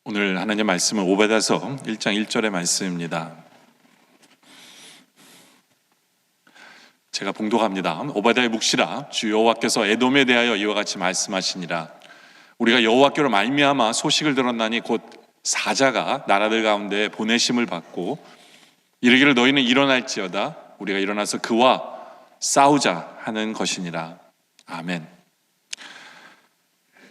오늘 하나님 말씀은 오바댜서 1장 1절의 말씀입니다. 제가 봉독합니다. 오바댜의 묵시라, 주 여호와께서 에돔에 대하여 이와 같이 말씀하시니라. 우리가 여호와께로 말미암아 소식을 들었나니 곧 사자가 나라들 가운데 보내심을 받고 이르기를 너희는 일어날지어다. 우리가 일어나서 그와 싸우자 하는 것이니라. 아멘.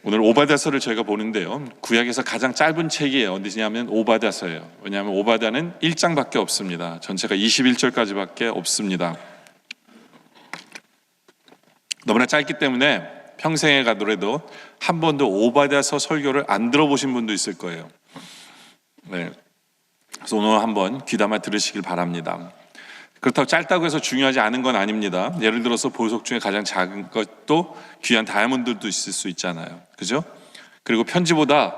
오늘 오바댜서를 저희가 보는데요, 구약에서 가장 짧은 책이 어디냐면 오바댜서예요. 왜냐하면 오바댜는 1장밖에 없습니다. 전체가 21절까지밖에 없습니다. 너무나 짧기 때문에 평생에 가더라도 한 번도 오바댜서 설교를 안 들어보신 분도 있을 거예요. 네. 그래서 오늘 한번 귀담아 들으시길 바랍니다. 그렇다고 짧다고 해서 중요하지 않은 건 아닙니다. 예를 들어서 보석 중에 가장 작은 것도 귀한 다이아몬드도 있을 수 있잖아요. 그죠? 그리고 편지보다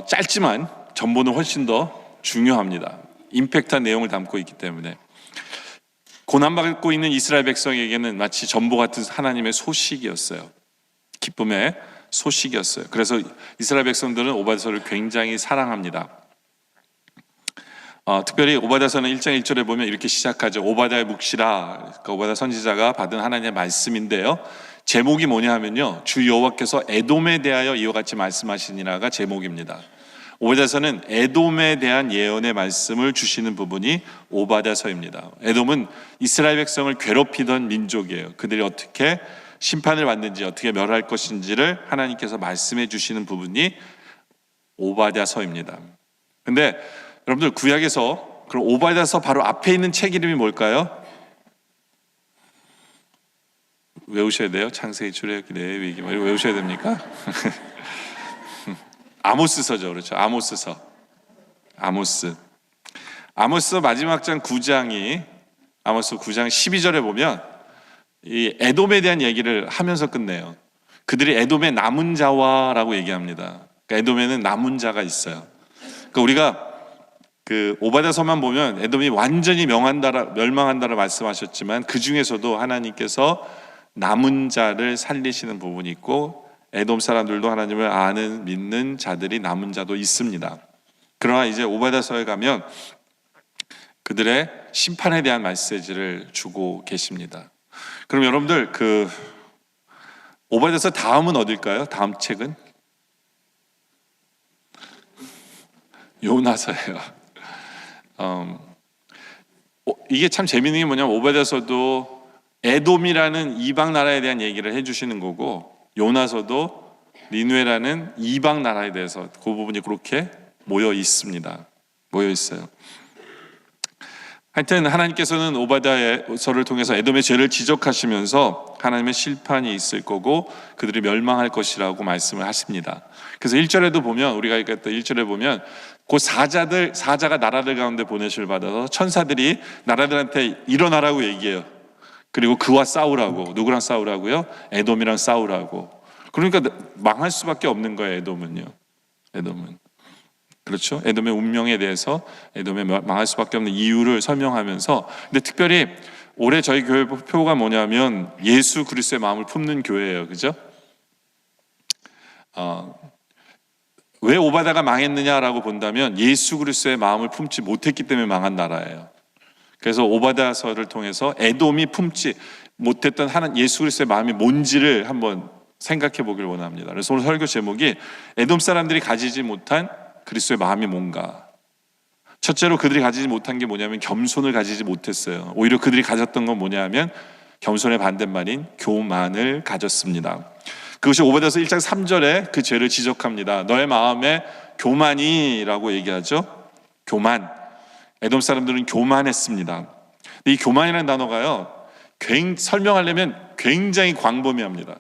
짧지만 전보는 훨씬 더 중요합니다. 임팩트한 내용을 담고 있기 때문에. 고난받고 있는 이스라엘 백성에게는 마치 전보 같은 하나님의 소식이었어요. 기쁨의 소식이었어요. 그래서 이스라엘 백성들은 오바댜서를 굉장히 사랑합니다. 특별히 오바댜서는 1장 1절에 보면 이렇게 시작하죠. 오바댜의 묵시라. 그러니까 오바댜 선지자가 받은 하나님의 말씀인데요, 제목이 뭐냐 하면요, 주 여호와께서 에돔에 대하여 이와 같이 말씀하시니라가 제목입니다. 오바댜서는 에돔에 대한 예언의 말씀을 주시는 부분이 오바댜서입니다. 에돔은 이스라엘 백성을 괴롭히던 민족이에요. 그들이 어떻게 심판을 받는지, 어떻게 멸할 것인지를 하나님께서 말씀해 주시는 부분이 오바댜서입니다. 근데 여러분들, 구약에서 그럼 오바댜서 바로 앞에 있는 책 이름이 뭘까요? 외우셔야 돼요. 창세기, 출애굽기, 레위기 외우셔야 됩니까? 아모스서죠. 그렇죠. 아모스서. 아모스 마지막 장 9장이 아모스 9장 12절에 보면 이 에돔에 대한 얘기를 하면서 끝내요. 그들이 에돔의 남은 자와라고 얘기합니다. 그러니까 에돔에는 남은 자가 있어요. 그러니까 우리가 그 오바댜서만 보면 에돔이 완전히 멸망한다라 말씀하셨지만 그 중에서도 하나님께서 남은 자를 살리시는 부분이 있고, 에돔 사람들도 하나님을 아는 믿는 자들이 남은 자도 있습니다. 그러나 이제 오바댜서에 가면 그들의 심판에 대한 메시지를 주고 계십니다. 그럼 여러분들, 그 오바댜서 다음은 어딜까요? 다음 책은 요나서예요. 이게 참 재밌는 게 뭐냐면 오바댜서도 에돔이라는 이방 나라에 대한 얘기를 해주시는 거고, 요나서도 니느웨라는 이방 나라에 대해서 그 부분이 그렇게 모여 있습니다. 모여 있어요. 하여튼 하나님께서는 오바댜서를 통해서 에돔의 죄를 지적하시면서 하나님의 심판이 있을 거고 그들이 멸망할 것이라고 말씀을 하십니다. 그래서 1절에도 보면, 우리가 읽었던 1절에 보면 그 사자가 나라들 가운데 보내심을 받아서 천사들이 나라들한테 일어나라고 얘기해요. 그리고 그와 싸우라고. 누구랑 싸우라고요? 에돔이랑 싸우라고. 그러니까 망할 수밖에 없는 거예요. 에돔은 그렇죠? 에돔의 운명에 대해서, 에돔의 망할 수밖에 없는 이유를 설명하면서, 근데 특별히 올해 저희 교회 표가 뭐냐면 예수 그리스도의 마음을 품는 교회예요. 그죠? 왜 오바댜가 망했느냐라고 본다면 예수 그리스도의 마음을 품지 못했기 때문에 망한 나라예요. 그래서 오바댜서를 통해서 에돔이 품지 못했던 예수 그리스도의 마음이 뭔지를 한번 생각해 보길 원합니다. 그래서 오늘 설교 제목이 에돔 사람들이 가지지 못한 그리스도의 마음이 뭔가. 첫째로 그들이 가지지 못한 게 뭐냐면 겸손을 가지지 못했어요. 오히려 그들이 가졌던 건 뭐냐면 겸손의 반대말인 교만을 가졌습니다. 그것이 오바댜서 1장 3절에 그 죄를 지적합니다. 너의 마음에 교만이라고 얘기하죠. 교만. 에돔 사람들은 교만했습니다. 이 교만이라는 단어가요, 설명하려면 굉장히 광범위합니다.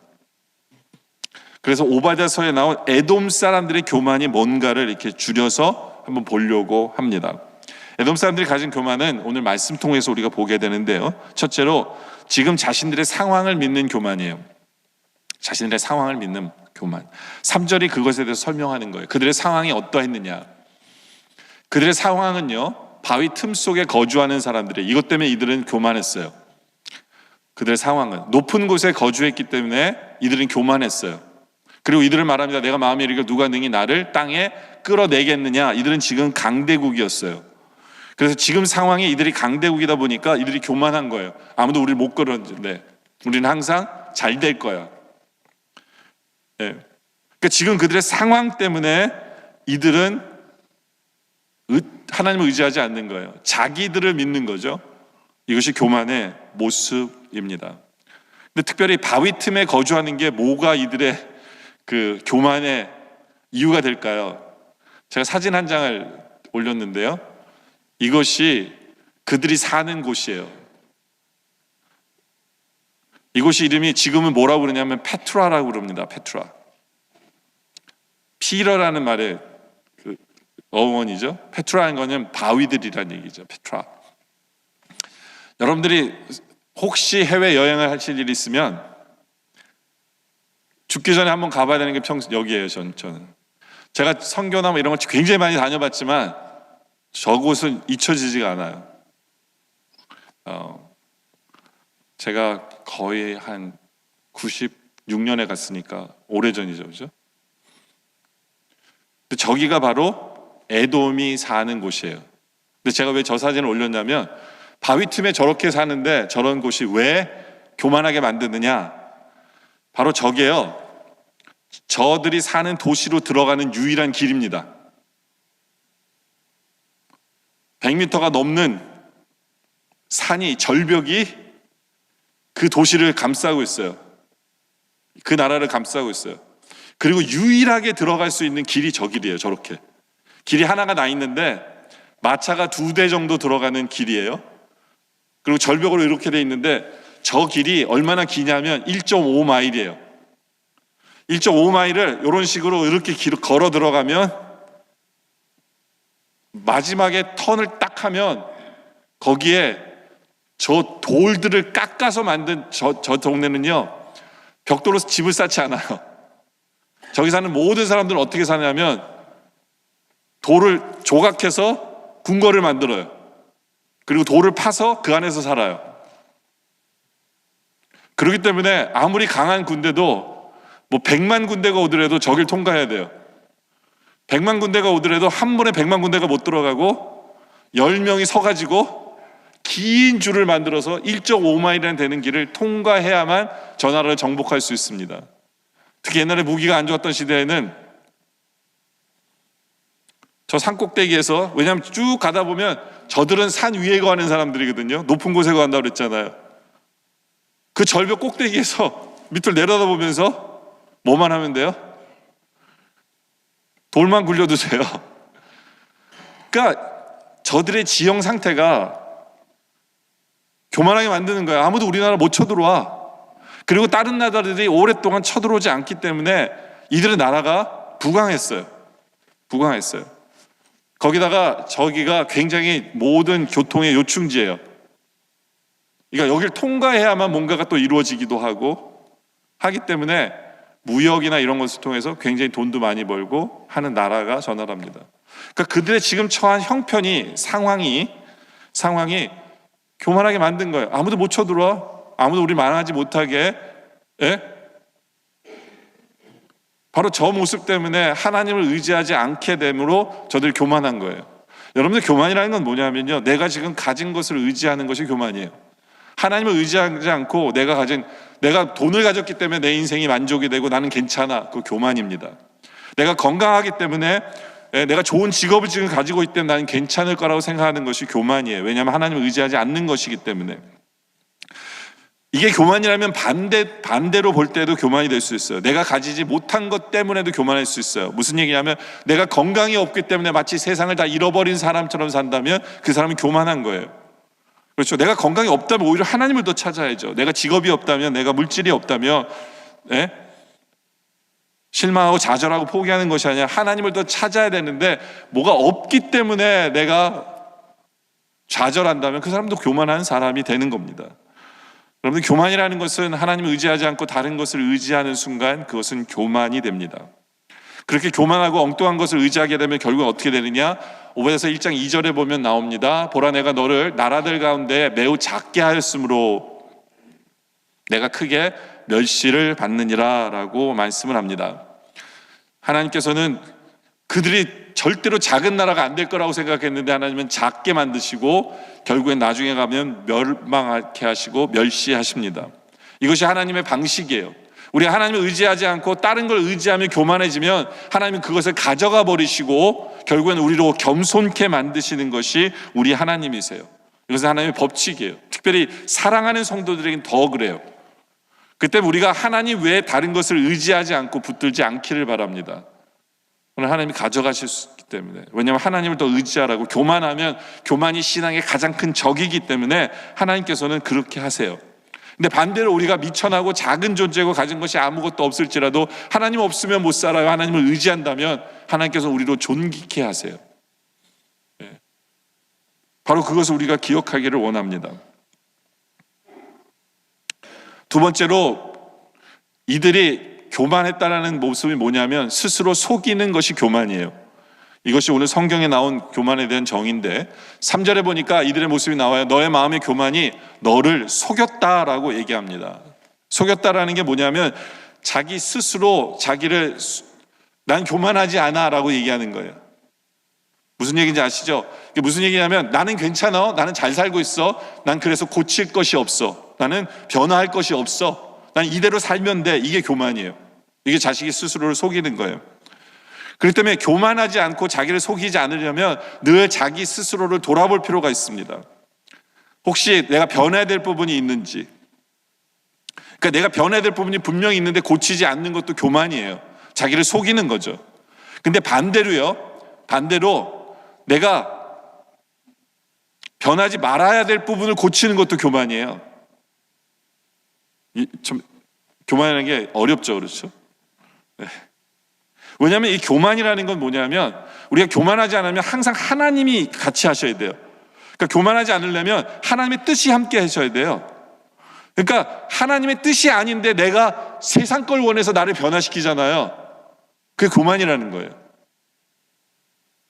그래서 오바댜서에 나온 에돔 사람들의 교만이 뭔가를 이렇게 줄여서 한번 보려고 합니다. 에돔 사람들이 가진 교만은 오늘 말씀 통해서 우리가 보게 되는데요, 첫째로 지금 자신들의 상황을 믿는 교만이에요. 자신들의 상황을 믿는 교만. 3절이 그것에 대해서 설명하는 거예요. 그들의 상황이 어떠했느냐. 그들의 상황은요, 바위 틈 속에 거주하는 사람들이에요. 이것 때문에 이들은 교만했어요. 그들의 상황은 높은 곳에 거주했기 때문에 이들은 교만했어요. 그리고 이들은 말합니다. 내가 마음에 이르기를 누가 능히 나를 땅에 끌어내겠느냐. 이들은 지금 강대국이었어요. 그래서 지금 상황이 이들이 강대국이다 보니까 이들이 교만한 거예요. 아무도 우리를 못 끌어내. 우리는 항상 잘 될 거야. 네. 그러니까 지금 그들의 상황 때문에 이들은 하나님을 의지하지 않는 거예요. 자기들을 믿는 거죠. 이것이 교만의 모습입니다. 근데 특별히 바위 틈에 거주하는 게 뭐가 이들의 그 교만의 이유가 될까요? 제가 사진 한 장을 올렸는데요. 이것이 그들이 사는 곳이에요. 이곳이 이름이 지금은 뭐라고 그러냐면 페트라라고 그럽니다. 페트라. 피러라는 말의 그 어원이죠. 페트라는 거는 바위들이라는 얘기죠. 페트라. 여러분들이 혹시 해외 여행을 하실 일이 있으면 죽기 전에 한번 가봐야 되는 게 여기예요. 저는 제가 선교나 뭐 이런 걸 굉장히 많이 다녀봤지만 저곳은 잊혀지지가 않아요. 제가 거의 한 96년에 갔으니까 오래전이죠, 그죠? 근데 저기가 바로 에돔이 사는 곳이에요. 근데 제가 왜 저 사진을 올렸냐면 바위 틈에 저렇게 사는데 저런 곳이 왜 교만하게 만드느냐? 바로 저게요. 저들이 사는 도시로 들어가는 유일한 길입니다. 100m가 넘는 산이, 절벽이 그 도시를 감싸고 있어요. 그 나라를 감싸고 있어요. 그리고 유일하게 들어갈 수 있는 길이 저 길이에요. 저렇게 길이 하나가 나 있는데 마차가 2대 정도 들어가는 길이에요. 그리고 절벽으로 이렇게 돼 있는데 저 길이 얼마나 기냐면 1.5마일이에요 1.5마일을 이런 식으로 이렇게 걸어 들어가면 마지막에 턴을 딱 하면 거기에 저 돌들을 깎아서 만든 저 동네는요, 벽돌로 집을 쌓지 않아요. 저기 사는 모든 사람들은 어떻게 사냐면 돌을 조각해서 궁궐을 만들어요. 그리고 돌을 파서 그 안에서 살아요. 그렇기 때문에 아무리 강한 군대도 뭐 100만 군대가 오더라도 저길 통과해야 돼요. 100만 군대가 오더라도 한 번에 100만 군대가 못 들어가고 10명이 서가지고 긴 줄을 만들어서 1.5마일이나 되는 길을 통과해야만 저 나라를 정복할 수 있습니다. 특히 옛날에 무기가 안 좋았던 시대에는 저 산 꼭대기에서, 왜냐하면 쭉 가다 보면 저들은 산 위에 가는 사람들이거든요. 높은 곳에 간다고 그랬잖아요. 그 절벽 꼭대기에서 밑을 내려다보면서 뭐만 하면 돼요? 돌만 굴려두세요. 그러니까 저들의 지형 상태가 교만하게 만드는 거예요. 아무도 우리나라 못 쳐들어와. 그리고 다른 나라들이 오랫동안 쳐들어오지 않기 때문에 이들의 나라가 부강했어요. 거기다가 저기가 굉장히 모든 교통의 요충지예요. 그러니까 여길 통과해야만 뭔가가 또 이루어지기도 하기 때문에 무역이나 이런 것을 통해서 굉장히 돈도 많이 벌고 하는 나라가 저 나라입니다. 그러니까 그들의 지금 처한 형편이, 상황이 교만하게 만든 거예요. 아무도 못 쳐들어와. 아무도 우리 만나지 못하게. 예? 바로 저 모습 때문에 하나님을 의지하지 않게 됨으로 저들이 교만한 거예요. 여러분들, 교만이라는 건 뭐냐면요, 내가 지금 가진 것을 의지하는 것이 교만이에요. 하나님을 의지하지 않고 내가 돈을 가졌기 때문에 내 인생이 만족이 되고 나는 괜찮아. 그거 교만입니다. 내가 건강하기 때문에, 내가 좋은 직업을 지금 가지고 있기 때문에 나는 괜찮을 거라고 생각하는 것이 교만이에요. 왜냐하면 하나님을 의지하지 않는 것이기 때문에. 이게 교만이라면 반대로 볼 때도 교만이 될 수 있어요. 내가 가지지 못한 것 때문에도 교만할 수 있어요. 무슨 얘기냐면 내가 건강이 없기 때문에 마치 세상을 다 잃어버린 사람처럼 산다면 그 사람은 교만한 거예요. 그렇죠. 내가 건강이 없다면 오히려 하나님을 더 찾아야죠. 내가 직업이 없다면, 내가 물질이 없다면, 실망하고 좌절하고 포기하는 것이 아니라 하나님을 더 찾아야 되는데, 뭐가 없기 때문에 내가 좌절한다면 그 사람도 교만한 사람이 되는 겁니다. 여러분들, 교만이라는 것은 하나님을 의지하지 않고 다른 것을 의지하는 순간 그것은 교만이 됩니다. 그렇게 교만하고 엉뚱한 것을 의지하게 되면 결국 어떻게 되느냐? 오베드서 1장 2절에 보면 나옵니다. 보라, 내가 너를 나라들 가운데 매우 작게 하였으므로 내가 크게 멸시를 받느니라 라고 말씀을 합니다. 하나님께서는 그들이 절대로 작은 나라가 안 될 거라고 생각했는데 하나님은 작게 만드시고 결국엔 나중에 가면 멸망하게 하시고 멸시하십니다. 이것이 하나님의 방식이에요. 우리가 하나님을 의지하지 않고 다른 걸 의지하며 교만해지면 하나님은 그것을 가져가 버리시고 결국엔 우리로 겸손케 만드시는 것이 우리 하나님이세요. 이것은 하나님의 법칙이에요. 특별히 사랑하는 성도들에겐 더 그래요. 그때 우리가 하나님 외에 다른 것을 의지하지 않고 붙들지 않기를 바랍니다. 오늘 하나님이 가져가실 수 있기 때문에. 왜냐하면 하나님을 더 의지하라고. 교만하면 교만이 신앙의 가장 큰 적이기 때문에 하나님께서는 그렇게 하세요. 근데 반대로 우리가 미천하고 작은 존재고 가진 것이 아무것도 없을지라도 하나님 없으면 못 살아요. 하나님을 의지한다면 하나님께서 우리로 존귀케 하세요. 바로 그것을 우리가 기억하기를 원합니다. 두 번째로 이들이 교만했다라는 모습이 뭐냐면 스스로 속이는 것이 교만이에요. 이것이 오늘 성경에 나온 교만에 대한 정의인데 3절에 보니까 이들의 모습이 나와요. 너의 마음의 교만이 너를 속였다라고 얘기합니다. 속였다라는 게 뭐냐면 자기 스스로 자기를 난 교만하지 않아 라고 얘기하는 거예요. 무슨 얘기인지 아시죠? 이게 무슨 얘기냐면 나는 괜찮아. 나는 잘 살고 있어. 난 그래서 고칠 것이 없어. 나는 변화할 것이 없어. 난 이대로 살면 돼. 이게 교만이에요. 이게 자식이 스스로를 속이는 거예요. 그렇기 때문에 교만하지 않고 자기를 속이지 않으려면 늘 자기 스스로를 돌아볼 필요가 있습니다. 혹시 내가 변해야 될 부분이 있는지. 그러니까 내가 변해야 될 부분이 분명히 있는데 고치지 않는 것도 교만이에요. 자기를 속이는 거죠. 근데 반대로 내가 변하지 말아야 될 부분을 고치는 것도 교만이에요. 좀 교만이라는 게 어렵죠, 그렇죠? 네. 왜냐하면 이 교만이라는 건 뭐냐면 우리가 교만하지 않으면 항상 하나님이 같이 하셔야 돼요. 그러니까 교만하지 않으려면 하나님의 뜻이 함께 하셔야 돼요. 그러니까 하나님의 뜻이 아닌데 내가 세상 걸 원해서 나를 변화시키잖아요. 그게 교만이라는 거예요.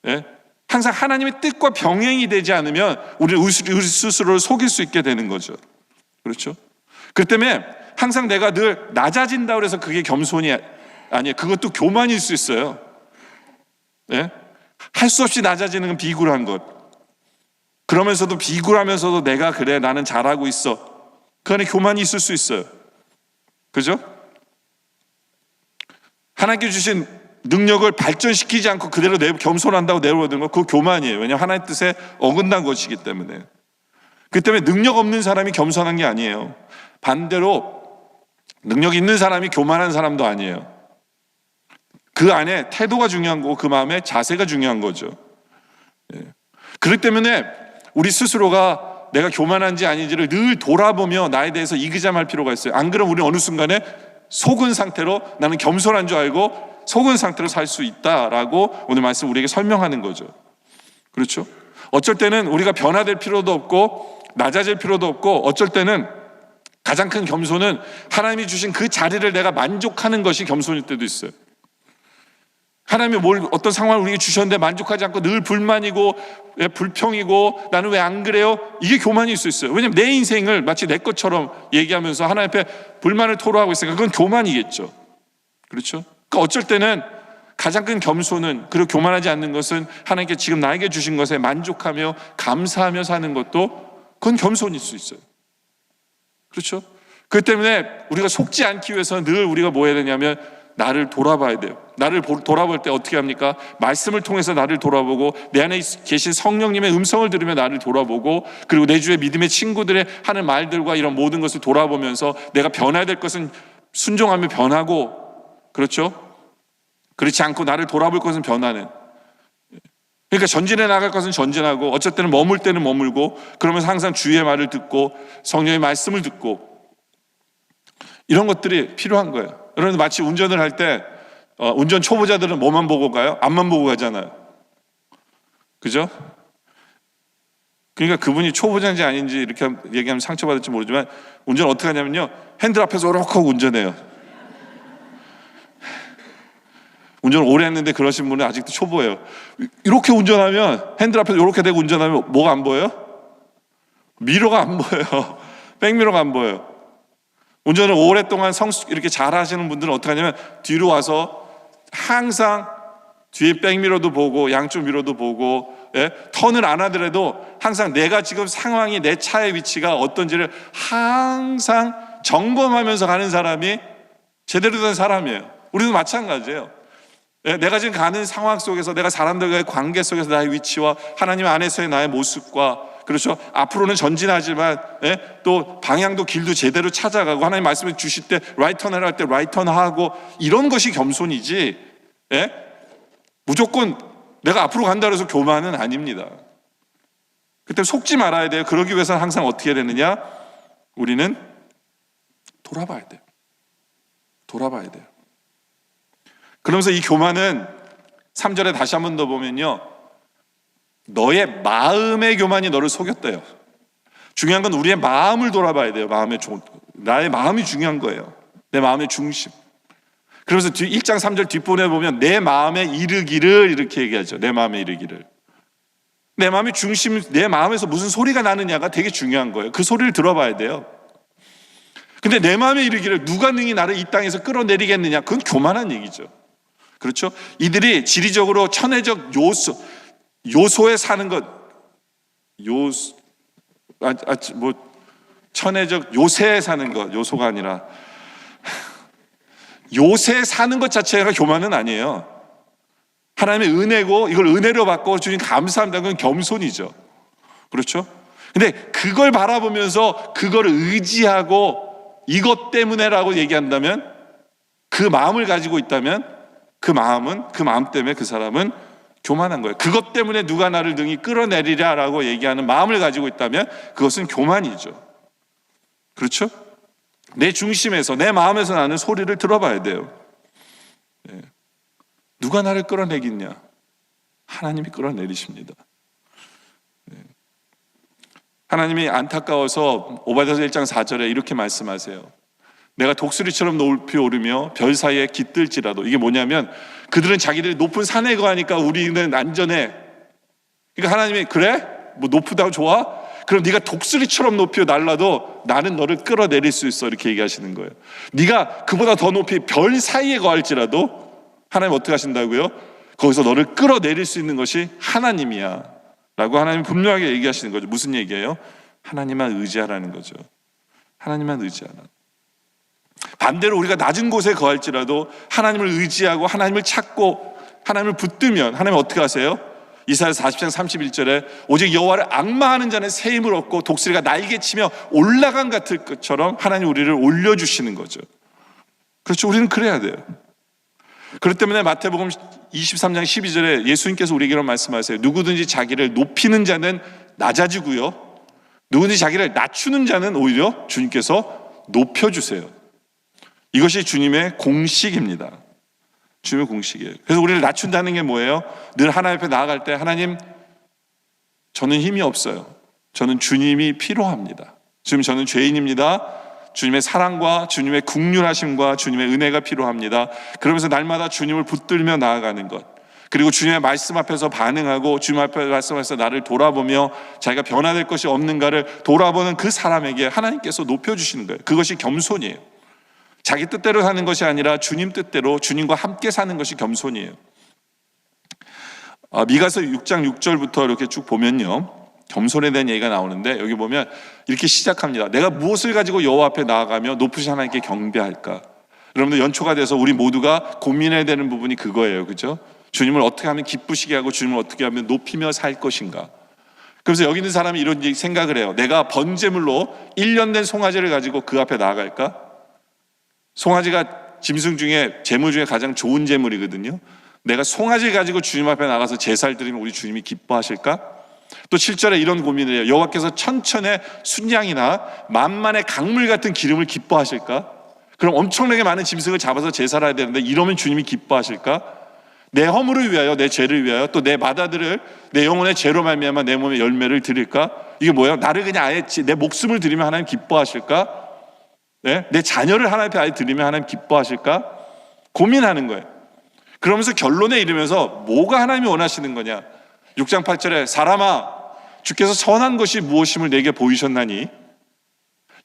네? 항상 하나님의 뜻과 병행이 되지 않으면 우리 스스로를 속일 수 있게 되는 거죠. 그렇죠? 그렇기 때문에 항상 내가 늘 낮아진다고 해서 그게 겸손이 아니에요. 그것도 교만일 수 있어요. 네? 할 수 없이 낮아지는 건 비굴한 것. 그러면서도 비굴하면서도 내가 그래 나는 잘하고 있어. 그 안에 교만이 있을 수 있어요. 그죠? 하나님께 주신 능력을 발전시키지 않고 그대로 겸손한다고 내려오는 거 그거 교만이에요. 왜냐하면 하나님의 뜻에 어긋난 것이기 때문에. 그렇기 때문에 능력 없는 사람이 겸손한 게 아니에요. 반대로 능력 있는 사람이 교만한 사람도 아니에요. 그 안에 태도가 중요한 거고 그 마음에 자세가 중요한 거죠. 그렇기 때문에 우리 스스로가 내가 교만한지 아닌지를 늘 돌아보며 나에 대해서 이기잠할 필요가 있어요. 안 그러면 우리는 어느 순간에 속은 상태로 나는 겸손한 줄 알고 속은 상태로 살 수 있다라고 오늘 말씀 우리에게 설명하는 거죠. 그렇죠? 어쩔 때는 우리가 변화될 필요도 없고 낮아질 필요도 없고 어쩔 때는 가장 큰 겸손은 하나님이 주신 그 자리를 내가 만족하는 것이 겸손일 때도 있어요. 하나님이 어떤 상황을 우리에게 주셨는데 만족하지 않고 늘 불만이고 불평이고 나는 왜 안 그래요? 이게 교만일 수 있어요. 왜냐하면 내 인생을 마치 내 것처럼 얘기하면서 하나님 앞에 불만을 토로하고 있으니까 그건 교만이겠죠. 그렇죠? 그러니까 어쩔 때는 가장 큰 겸손은 그리고 교만하지 않는 것은 하나님께 지금 나에게 주신 것에 만족하며 감사하며 사는 것도 그건 겸손일 수 있어요. 그렇죠? 그렇기 때문에 우리가 속지 않기 위해서는 늘 우리가 뭐 해야 되냐면 나를 돌아봐야 돼요. 나를 돌아볼 때 어떻게 합니까? 말씀을 통해서 나를 돌아보고 내 안에 계신 성령님의 음성을 들으며 나를 돌아보고 그리고 내 주위의 믿음의 친구들의 하는 말들과 이런 모든 것을 돌아보면서 내가 변해야 될 것은 순종하며 변하고 그렇죠? 그렇지 않고 나를 돌아볼 것은 변하는. 그러니까 전진해 나갈 것은 전진하고 어쩔 때는 머물 때는 머물고 그러면서 항상 주의 말을 듣고 성령의 말씀을 듣고 이런 것들이 필요한 거예요. 여러분 마치 운전을 할 때 운전 초보자들은 뭐만 보고 가요? 앞만 보고 가잖아요. 그죠? 그러니까 그분이 초보자인지 아닌지 이렇게 얘기하면 상처받을지 모르지만 운전을 어떻게 하냐면요. 핸들 앞에서 오락하고 운전해요. 운전을 오래 했는데 그러신 분은 아직도 초보예요. 이렇게 운전하면 핸들 앞에서 이렇게 대고 운전하면 뭐가 안 보여요? 미러가 안 보여요. 백미러가 안 보여요. 운전을 오랫동안 이렇게 잘 하시는 분들은 어떻게 하냐면 뒤로 와서 항상 뒤에 백미러도 보고 양쪽 미러도 보고, 턴을 안 하더라도 항상 내가 지금 상황이, 내 차의 위치가 어떤지를 항상 점검하면서 가는 사람이 제대로 된 사람이에요. 우리도 마찬가지예요. 내가 지금 가는 상황 속에서, 내가 사람들과의 관계 속에서 나의 위치와 하나님 안에서의 나의 모습과, 그렇죠, 앞으로는 전진하지만 또 방향도 길도 제대로 찾아가고, 하나님 말씀을 주실 때 라이턴을 할 때 라이턴하고, 이런 것이 겸손이지 무조건 내가 앞으로 간다 해서 교만은 아닙니다. 그때 속지 말아야 돼요. 그러기 위해서는 항상 어떻게 해야 되느냐? 우리는 돌아봐야 돼요. 돌아봐야 돼요. 그러면서 이 교만은 3절에 다시 한 번 더 보면요, 너의 마음의 교만이 너를 속였대요. 중요한 건 우리의 마음을 돌아봐야 돼요. 나의 마음이 중요한 거예요. 내 마음의 중심. 그러면서 1장 3절 뒷부분에 보면 내 마음에 이르기를, 이렇게 얘기하죠. 내 마음에 이르기를. 내 마음의 중심, 내 마음에서 무슨 소리가 나느냐가 되게 중요한 거예요. 그 소리를 들어봐야 돼요. 근데 내 마음에 이르기를, 누가 능히 나를 이 땅에서 끌어내리겠느냐? 그건 교만한 얘기죠. 그렇죠? 이들이 지리적으로 천혜적 요소에 사는 것, 천혜적 요새에 사는 것, 요소가 아니라 요새에 사는 것 자체가 교만은 아니에요. 하나님의 은혜고, 이걸 은혜로 받고 주님 감사합니다. 그건 겸손이죠. 그렇죠? 근데 그걸 바라보면서 그걸 의지하고 이것 때문에라고 얘기한다면, 그 마음을 가지고 있다면, 그 마음 때문에 그 사람은 교만한 거예요. 그것 때문에 누가 나를 능히 끌어내리랴라고 얘기하는 마음을 가지고 있다면 그것은 교만이죠. 그렇죠? 내 중심에서, 내 마음에서 나는 소리를 들어봐야 돼요. 누가 나를 끌어내겠냐? 하나님이 끌어내리십니다. 하나님이 안타까워서 오바댜서 1장 4절에 이렇게 말씀하세요. 내가 독수리처럼 높이 오르며 별 사이에 깃들지라도. 이게 뭐냐면, 그들은 자기들이 높은 산에 거하니까 우리는 안전해. 그러니까 하나님이, 그래? 뭐 높다고 좋아? 그럼 네가 독수리처럼 높이 날라도 나는 너를 끌어내릴 수 있어, 이렇게 얘기하시는 거예요. 네가 그보다 더 높이 별 사이에 거할지라도 하나님 어떻게 하신다고요? 거기서 너를 끌어내릴 수 있는 것이 하나님이야 라고 하나님 분명하게 얘기하시는 거죠. 무슨 얘기예요? 하나님만 의지하라는 거죠. 하나님만 의지하라. 반대로 우리가 낮은 곳에 거할지라도 하나님을 의지하고 하나님을 찾고 하나님을 붙들면 하나님 어떻게 하세요? 이사야서 40장 31절에 오직 여호와를 앙망하는 자는 새 힘을 얻고 독수리가 날개치며 올라간 같을 것처럼 하나님 우리를 올려주시는 거죠. 그렇죠. 우리는 그래야 돼요. 그렇기 때문에 마태복음 23장 12절에 예수님께서 우리에게 말씀하세요. 누구든지 자기를 높이는 자는 낮아지고요, 누구든지 자기를 낮추는 자는 오히려 주님께서 높여주세요. 이것이 주님의 공식입니다. 주님의 공식이에요. 그래서 우리를 낮춘다는 게 뭐예요? 늘 하나님 앞에 나아갈 때, 하나님, 저는 힘이 없어요. 저는 주님이 필요합니다. 지금 저는 죄인입니다. 주님의 사랑과 주님의 긍휼하심과 주님의 은혜가 필요합니다. 그러면서 날마다 주님을 붙들며 나아가는 것, 그리고 주님의 말씀 앞에서 반응하고 주님 앞에 말씀에서 나를 돌아보며 자기가 변화될 것이 없는가를 돌아보는 그 사람에게 하나님께서 높여주시는 거예요. 그것이 겸손이에요. 자기 뜻대로 사는 것이 아니라 주님 뜻대로 주님과 함께 사는 것이 겸손이에요. 미가서 6장 6절부터 이렇게 쭉 보면요, 겸손에 대한 얘기가 나오는데, 여기 보면 이렇게 시작합니다. 내가 무엇을 가지고 여호와 앞에 나아가며 높으신 하나님께 경배할까? 여러분들 연초가 돼서 우리 모두가 고민해야 되는 부분이 그거예요. 그죠? 주님을 어떻게 하면 기쁘시게 하고 주님을 어떻게 하면 높이며 살 것인가? 그래서 여기 있는 사람이 이런 생각을 해요. 내가 번제물로 1년 된 송아지를 가지고 그 앞에 나아갈까? 송아지가 짐승 중에, 제물 중에 가장 좋은 제물이거든요. 내가 송아지를 가지고 주님 앞에 나가서 제사를 드리면 우리 주님이 기뻐하실까? 또 7절에 이런 고민을 해요. 여호와께서 천천의 순양이나 만만의 강물 같은 기름을 기뻐하실까? 그럼 엄청나게 많은 짐승을 잡아서 제사를 해야 되는데 이러면 주님이 기뻐하실까? 내 허물을 위하여, 내 죄를 위하여, 또 내 마다들을 내 영혼의 죄로 말미암아 내 몸에 열매를 드릴까? 이게 뭐예요? 나를 그냥 아예 내 목숨을 드리면 하나님 기뻐하실까? 네? 내 자녀를 하나님 앞에 아예 드리면 하나님 기뻐하실까? 고민하는 거예요. 그러면서 결론에 이르면서 뭐가 하나님이 원하시는 거냐? 6장 8절에 사람아, 주께서 선한 것이 무엇임을 내게 보이셨나니?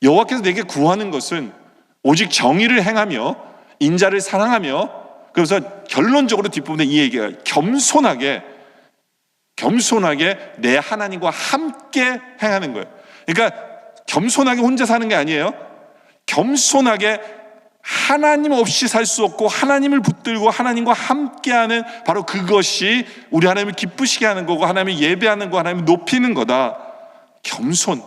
여호와께서 내게 구하는 것은 오직 정의를 행하며 인자를 사랑하며 그래서 결론적으로 뒷부분에 이 얘기가 겸손하게 내 하나님과 함께 행하는 거예요. 그러니까 겸손하게 혼자 사는 게 아니에요. 겸손하게 하나님 없이 살 수 없고 하나님을 붙들고 하나님과 함께하는, 바로 그것이 우리 하나님을 기쁘시게 하는 거고 하나님을 예배하는 거, 하나님을 높이는 거다. 겸손.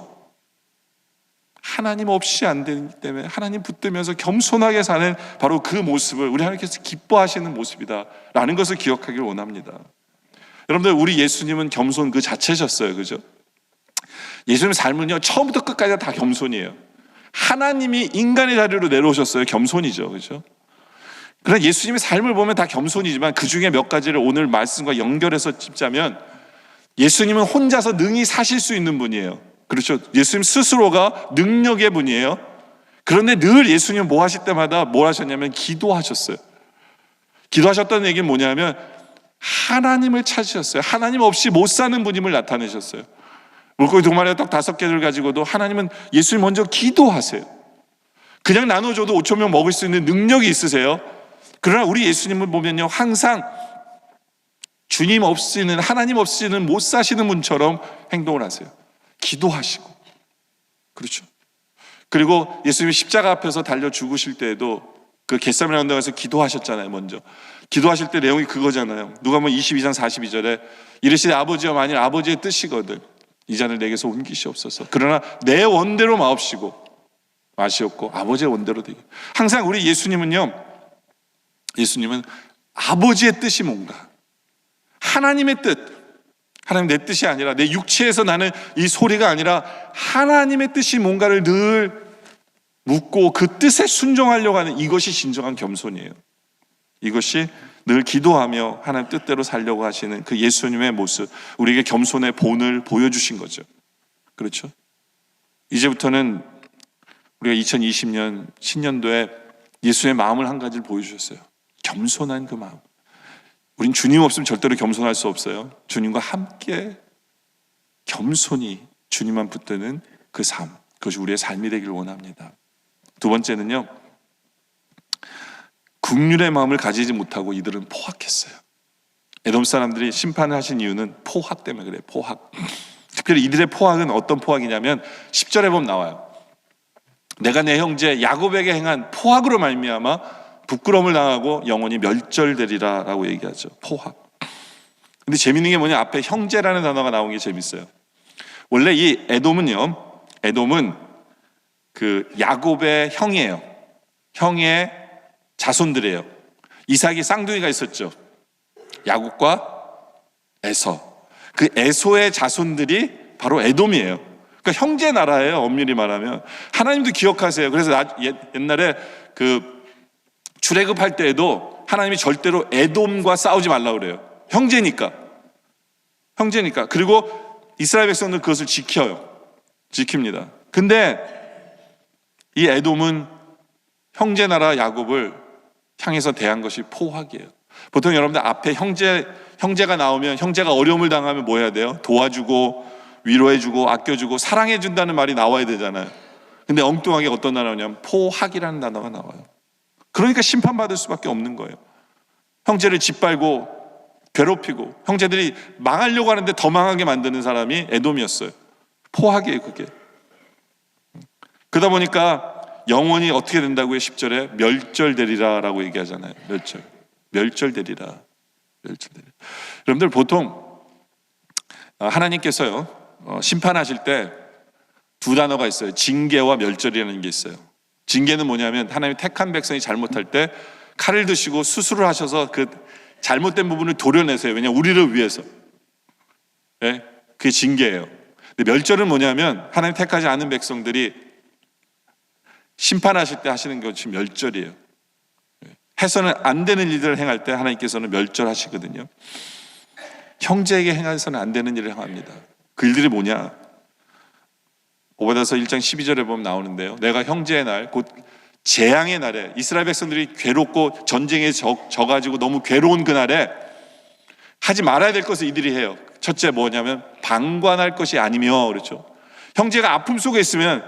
하나님 없이 안 되기 때문에 하나님 붙들면서 겸손하게 사는 바로 그 모습을 우리 하나님께서 기뻐하시는 모습이다라는 것을 기억하길 원합니다. 여러분들, 우리 예수님은 겸손 그 자체셨어요. 그죠? 예수님 삶은요, 처음부터 끝까지 다 겸손이에요. 하나님이 인간의 자리로 내려오셨어요. 겸손이죠. 그죠? 그러나 예수님의 삶을 보면 다 겸손이지만 그 중에 몇 가지를 오늘 말씀과 연결해서 짚자면, 예수님은 혼자서 능히 사실 수 있는 분이에요. 그렇죠? 예수님 스스로가 능력의 분이에요. 그런데 늘 예수님은 뭐 하실 때마다 뭘 하셨냐면 기도하셨어요. 기도하셨다는 얘기는 뭐냐면 하나님을 찾으셨어요. 하나님 없이 못 사는 분임을 나타내셨어요. 물고기 2마리와 떡 5개를 가지고도 하나님은, 예수님 먼저 기도하세요. 그냥 나눠줘도 5,000명 먹을 수 있는 능력이 있으세요. 그러나 우리 예수님을 보면요, 항상 주님 없이는, 하나님 없이는 못 사시는 분처럼 행동을 하세요. 기도하시고. 그렇죠. 그리고 예수님이 십자가 앞에서 달려 죽으실 때에도 그 겟세마네 언덕에서 기도하셨잖아요. 먼저 기도하실 때 내용이 그거잖아요. 누가복음 22장 42절에 이르시되 아버지여, 만일 아버지의 뜻이거든 이 잔을 내게서 옮기시옵소서. 그러나 내 원대로 마시옵고 아버지의 원대로 되게. 항상 우리 예수님은 아버지의 뜻이 뭔가, 하나님의 뜻, 하나님 내 뜻이 아니라, 내 육체에서 나는 이 소리가 아니라 하나님의 뜻이 뭔가를 늘 묻고 그 뜻에 순종하려고 하는, 이것이 진정한 겸손이에요. 이것이 늘 기도하며 하나님 뜻대로 살려고 하시는 그 예수님의 모습, 우리에게 겸손의 본을 보여주신 거죠. 그렇죠? 이제부터는 우리가 2020년 신년도에 예수의 마음을 한 가지를 보여주셨어요. 겸손한 그 마음. 우린 주님 없으면 절대로 겸손할 수 없어요. 주님과 함께 겸손히 주님만 붙드는 그 삶, 그것이 우리의 삶이 되기를 원합니다. 두 번째는요, 긍휼의 마음을 가지지 못하고 이들은 포악했어요. 에돔 사람들이 심판을 하신 이유는 포악 때문에 그래요. 포악. 특별히 이들의 포악은 어떤 포악이냐면 10절에 보면 나와요. 내가 내 형제 야곱에게 행한 포악으로 말미암아 부끄러움을 당하고 영원히 멸절되리라 라고 얘기하죠. 포악. 근데 재밌는 게 뭐냐, 앞에 형제라는 단어가 나온 게 재밌어요. 원래 이 에돔은 그 야곱의 형이에요. 형의 자손들이에요. 이삭이 쌍둥이가 있었죠. 야곱과 에서. 그 에서의 자손들이 바로 에돔이에요. 그러니까 형제 나라예요. 엄밀히 말하면. 하나님도 기억하세요. 그래서 옛날에 그 출애굽할 때에도 하나님이 절대로 에돔과 싸우지 말라고 그래요. 형제니까. 그리고 이스라엘 백성들 그것을 지킵니다. 근데 이 에돔은 형제 나라 야곱을 향해서 대한 것이 포악이에요. 보통 여러분들 앞에 형제가 나오면, 형제가 어려움을 당하면 뭐 해야 돼요? 도와주고 위로해주고 아껴주고 사랑해준다는 말이 나와야 되잖아요. 근데 엉뚱하게 어떤 단어가 나오냐면 포악이라는 단어가 나와요. 그러니까 심판받을 수밖에 없는 거예요. 형제를 짓밟고 괴롭히고 형제들이 망하려고 하는데 더 망하게 만드는 사람이 에돔이었어요. 포악이에요, 그게. 그러다 보니까 영원히 어떻게 된다고요? 10절에 멸절되리라 라고 얘기하잖아요. 멸절되리라. 여러분들, 보통 하나님께서요 심판하실 때 두 단어가 있어요. 징계와 멸절이라는 게 있어요. 징계는 뭐냐면 하나님이 택한 백성이 잘못할 때 칼을 드시고 수술을 하셔서 그 잘못된 부분을 도려내세요. 왜냐하면 우리를 위해서. 네? 그게 징계예요. 근데 멸절은 뭐냐면 하나님 택하지 않은 백성들이 심판하실 때 하시는 것이 멸절이에요. 해서는 안 되는 일들을 행할 때 하나님께서는 멸절하시거든요. 형제에게 행해서는 안 되는 일을 행합니다. 그 일들이 뭐냐? 오바댜서 1장 12절에 보면 나오는데요. 내가 형제의 날, 곧 재앙의 날에, 이스라엘 백성들이 괴롭고 전쟁에 져가지고 너무 괴로운 그날에 하지 말아야 될 것을 이들이 해요. 첫째 뭐냐면 방관할 것이 아니며, 그렇죠? 형제가 아픔 속에 있으면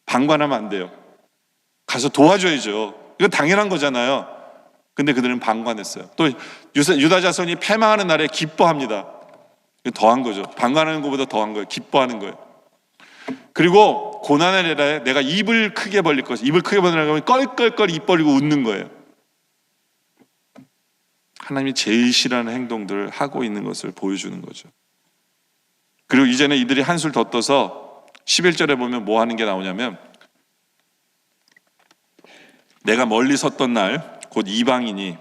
방관하면 안 돼요. 가서 도와줘야죠. 이거 당연한 거잖아요. 근데 그들은 방관했어요. 또 유다 자손이 패망하는 날에 기뻐합니다. 더한 거죠. 방관하는 것보다 더한 거예요. 기뻐하는 거예요. 그리고 고난의 날에 내가 입을 크게 벌릴 것이다. 입을 크게 벌리려면 껄껄껄 입 벌리고 웃는 거예요. 하나님이 제일 싫어하는 행동들을 하고 있는 것을 보여주는 거죠. 그리고 이제는 이들이 한술 더 떠서 11절에 보면 뭐 하는 게 나오냐면, 내가 멀리 섰던 날 곧 이방인이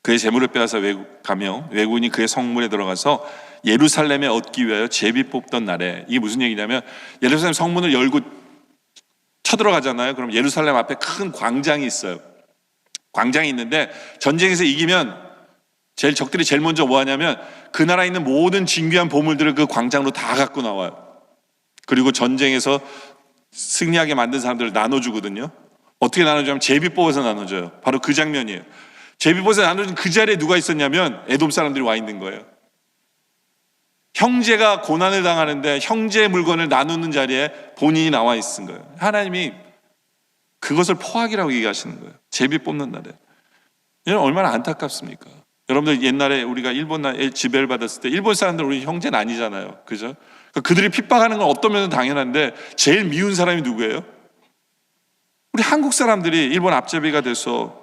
그의 재물을 빼앗아 가며 외국인이 그의 성문에 들어가서 예루살렘에 얻기 위하여 제비 뽑던 날에, 이게 무슨 얘기냐면 예루살렘 성문을 열고 쳐들어가잖아요. 그럼 예루살렘 앞에 큰 광장이 있어요. 광장이 있는데 전쟁에서 이기면 적들이 제일 먼저 뭐 하냐면 그 나라에 있는 모든 진귀한 보물들을 그 광장으로 다 갖고 나와요. 그리고 전쟁에서 승리하게 만든 사람들을 나눠주거든요. 어떻게 나눠주냐면 제비 뽑아서 나눠줘요. 바로 그 장면이에요. 제비 뽑아서 나눠준 그 자리에 누가 있었냐면 에돔 사람들이 와 있는 거예요. 형제가 고난을 당하는데 형제의 물건을 나누는 자리에 본인이 나와 있은 거예요. 하나님이 그것을 포악이라고 얘기하시는 거예요. 제비 뽑는 날에. 여러분 얼마나 안타깝습니까? 여러분들 옛날에 우리가 일본 지배를 받았을 때 일본 사람들 우리 형제는 아니잖아요. 그죠? 그러니까 그들이 핍박하는 건 어떤 면은 당연한데 제일 미운 사람이 누구예요? 우리 한국 사람들이 일본 앞제비가 돼서,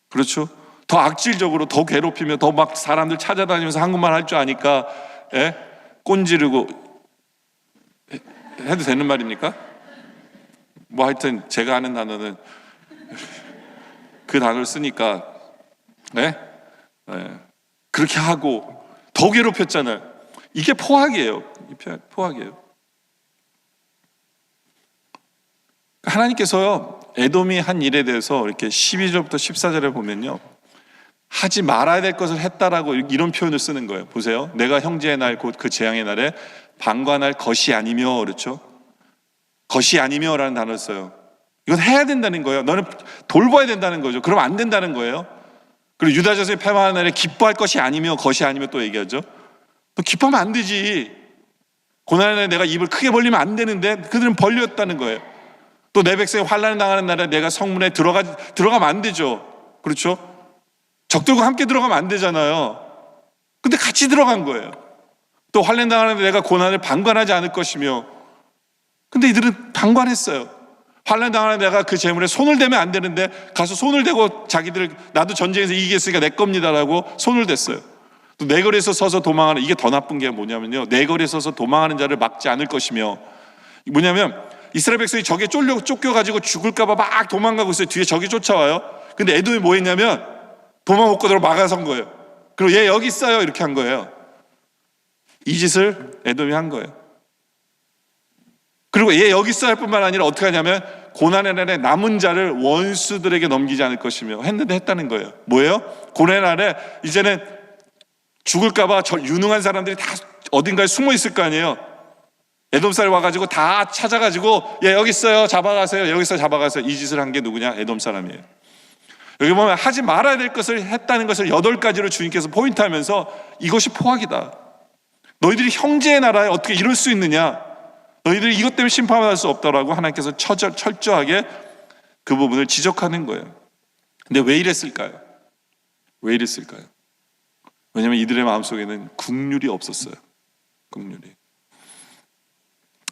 그렇죠? 더 악질적으로 더 괴롭히며 더 막 사람들 찾아다니면서 한국말 할 줄 아니까 꼰지르고 해도 되는 말입니까? 뭐 하여튼 제가 하는 단어는 그 단어를 쓰니까 그렇게 하고 더 괴롭혔잖아요. 이게 포악이에요. 포악이에요. 하나님께서요, 에돔이 한 일에 대해서 이렇게 12절부터 14절에 보면요, 하지 말아야 될 것을 했다라고 이런 표현을 쓰는 거예요. 보세요. 내가 형제의 날 곧 그 재앙의 날에 방관할 것이 아니며, 그렇죠? 것이 아니며 라는 단어를 써요. 이건 해야 된다는 거예요. 너는 돌봐야 된다는 거죠. 그럼 안 된다는 거예요. 그리고 유다 자손이 패망하는 날에 기뻐할 것이 아니며 것이 아니며 또 얘기하죠. 너 기뻐하면 안 되지. 고난의 날에 내가 입을 크게 벌리면 안 되는데 그들은 벌렸다는 거예요. 또 내 백성이 환난을 당하는 날에 내가 성문에 들어가면 안 되죠. 그렇죠? 적들과 함께 들어가면 안 되잖아요. 근데 같이 들어간 거예요. 또 환난 당하는 날에 내가 고난을 방관하지 않을 것이며, 근데 이들은 방관했어요. 환난 당하는 내가 그 재물에 손을 대면 안 되는데 가서 손을 대고 자기들 나도 전쟁에서 이기겠으니까 내 겁니다라고 손을 댔어요. 또 내 거리에서 서서 도망하는, 이게 더 나쁜 게 뭐냐면요, 내 거리에 서서 도망하는 자를 막지 않을 것이며, 뭐냐면 이스라엘 백성이 적에 쫓겨가지고 죽을까봐 막 도망가고 있어요. 뒤에 적이 쫓아와요. 근데 에돔이 뭐 했냐면 도망 못 가도록 막아선 거예요. 그리고 얘 여기 있어요 이렇게 한 거예요. 이 짓을 에돔이 한 거예요. 그리고 얘 여기 있어야 할 뿐만 아니라 어떻게 하냐면 고난의 날에 남은 자를 원수들에게 넘기지 않을 것이며 했는데 했다는 거예요. 뭐예요? 고난의 날에 이제는 죽을까봐 유능한 사람들이 다 어딘가에 숨어 있을 거 아니에요. 에돔 사람이 와가지고 다 찾아가지고 얘 여기 있어요 잡아가세요, 여기서 잡아가세요. 이 짓을 한 게 누구냐? 에돔 사람이에요. 여기 보면 하지 말아야 될 것을 했다는 것을 8가지로 주님께서 포인트하면서 이것이 포악이다. 너희들이 형제의 나라에 어떻게 이럴 수 있느냐? 너희들이 이것 때문에 심판받을 수 없다라고 하나님께서 철저하게 그 부분을 지적하는 거예요. 근데 왜 이랬을까요? 왜 이랬을까요? 왜냐하면 이들의 마음속에는 긍휼이 없었어요. 긍휼이.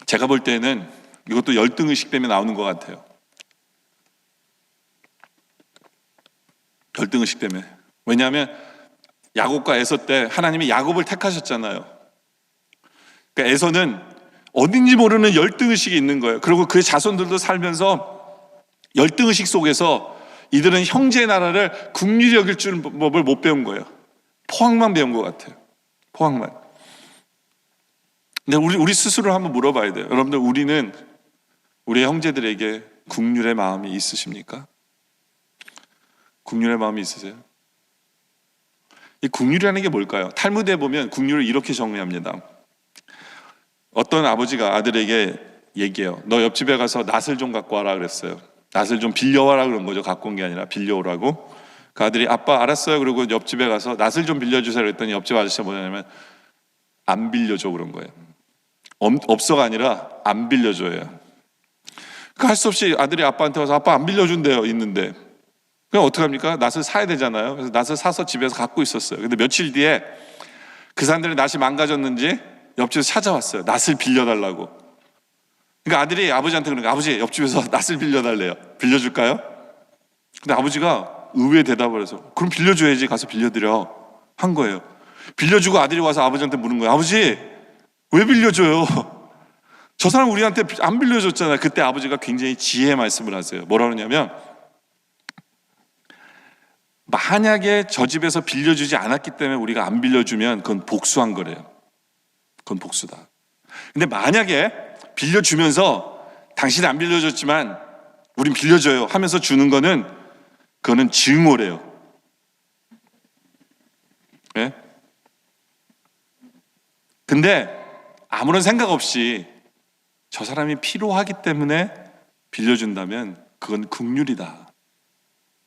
제가 볼 때는 이것도 열등의식 때문에 나오는 것 같아요. 열등의식 때문에. 왜냐하면 야곱과 에서 때 하나님이 야곱을 택하셨잖아요. 그러니까 에서는 어딘지 모르는 열등의식이 있는 거예요. 그리고 그의 자손들도 살면서 열등의식 속에서 이들은 형제의 나라를 긍휼히 여길 줄 법을 못 배운 거예요. 포악만 배운 것 같아요. 포악만. 근데 우리 스스로 한번 물어봐야 돼요. 여러분들, 우리는 우리의 형제들에게 긍휼의 마음이 있으십니까? 긍휼의 마음이 있으세요? 이 긍휼이라는 게 뭘까요? 탈무드에 보면 긍휼을 이렇게 정의합니다. 어떤 아버지가 아들에게 얘기해요. 너 옆집에 가서 낫을 좀 갖고 와라 그랬어요. 낫을 좀 빌려와라 그런 거죠. 갖고 온 게 아니라 빌려오라고. 그 아들이 아빠 알았어요. 그리고 옆집에 가서 낫을 좀 빌려주세요 그랬더니 옆집 아저씨가 뭐냐면 안 빌려줘 그런 거예요. 없어가 아니라 안 빌려줘요. 할 수 없이 아들이 아빠한테 와서 아빠 안 빌려준대요. 있는데 그럼 어떡합니까? 낫을 사야 되잖아요. 그래서 낫을 사서 집에서 갖고 있었어요. 근데 며칠 뒤에 그 사람들이 낫이 망가졌는지 옆집에서 찾아왔어요. 낫을 빌려달라고. 그러니까 아들이 아버지한테 그러는 거예요. 아버지, 옆집에서 낫을 빌려달래요. 빌려줄까요? 근데 아버지가 의외의 대답을 해서 그럼 빌려줘야지, 가서 빌려드려 한 거예요. 빌려주고 아들이 와서 아버지한테 물은 거예요. 아버지, 왜 빌려줘요? 저 사람 우리한테 안 빌려줬잖아요. 그때 아버지가 굉장히 지혜의 말씀을 하세요. 뭐라 그러냐면, 만약에 저 집에서 빌려주지 않았기 때문에 우리가 안 빌려주면 그건 복수한 거래요. 그건 복수다. 근데 만약에 빌려주면서 당신이 안 빌려줬지만 우린 빌려줘요 하면서 주는 거는, 그거는 증오래요. 네? 근데 아무런 생각 없이 저 사람이 필요하기 때문에 빌려준다면 그건 긍휼이다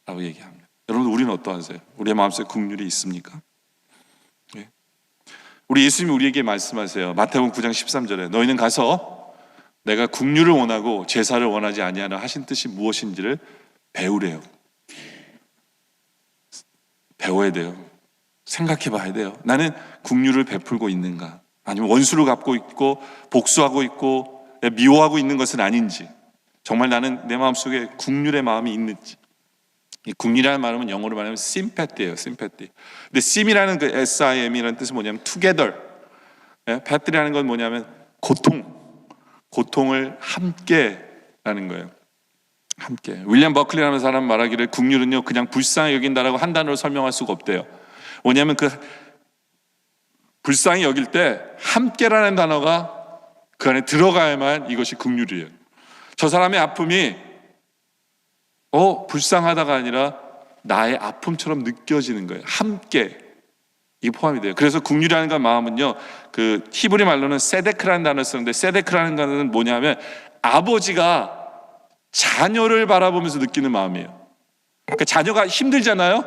라고 얘기합니다. 여러분, 우리는 어떠하세요? 우리의 마음속에 긍휼이 있습니까? 네. 우리 예수님이 우리에게 말씀하세요. 마태복음 9장 13절에 너희는 가서 내가 긍휼을 원하고 제사를 원하지 아니하라 하신 뜻이 무엇인지를 배우래요. 배워야 돼요. 생각해 봐야 돼요. 나는 긍휼을 베풀고 있는가? 아니면 원수를 갚고 있고 복수하고 있고 미워하고 있는 것은 아닌지, 정말 나는 내 마음속에 긍휼의 마음이 있는지. 이 긍휼이라는 말은 영어로 말하면 sympathy예요. sympathy. 근데 sim이라는 그 sim이라는 뜻은 뭐냐면 together. pathy라는 건 뭐냐면 고통을 함께라는 거예요. 함께. 윌리엄 버클리라는 사람 말하기를 긍휼은요 그냥 불쌍히 여긴다라고 한 단어로 설명할 수가 없대요. 뭐냐면 그 불쌍히 여길 때 함께라는 단어가 그 안에 들어가야만 이것이 긍휼이에요. 저 사람의 아픔이 불쌍하다가 아니라 나의 아픔처럼 느껴지는 거예요. 함께, 이게 포함이 돼요. 그래서 긍휼이라는 그 마음은요, 그 히브리 말로는 세데크라는 단어를 쓰는데, 세데크라는 단어는 뭐냐면 아버지가 자녀를 바라보면서 느끼는 마음이에요. 그러니까 자녀가 힘들잖아요.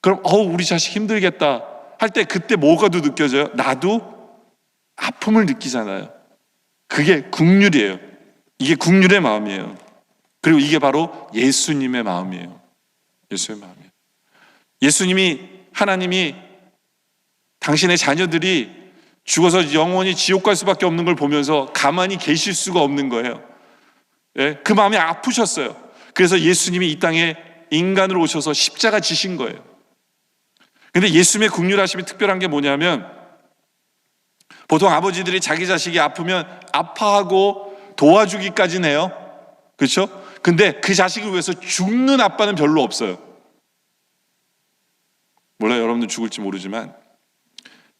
그럼 우리 자식 힘들겠다 할 때 그때 뭐가 더 느껴져요? 나도 아픔을 느끼잖아요. 그게 긍휼이에요. 이게 긍휼의 마음이에요. 그리고 이게 바로 예수님의 마음이에요. 예수의 마음이에요. 예수님이, 하나님이 당신의 자녀들이 죽어서 영원히 지옥 갈 수밖에 없는 걸 보면서 가만히 계실 수가 없는 거예요. 예? 그 마음이 아프셨어요. 그래서 예수님이 이 땅에 인간으로 오셔서 십자가 지신 거예요. 근데 예수님의 긍휼하심이 특별한 게 뭐냐면, 보통 아버지들이 자기 자식이 아프면 아파하고 도와주기까지는 해요. 그렇죠? 근데 그 자식을 위해서 죽는 아빠는 별로 없어요. 몰라요, 여러분들 죽을지 모르지만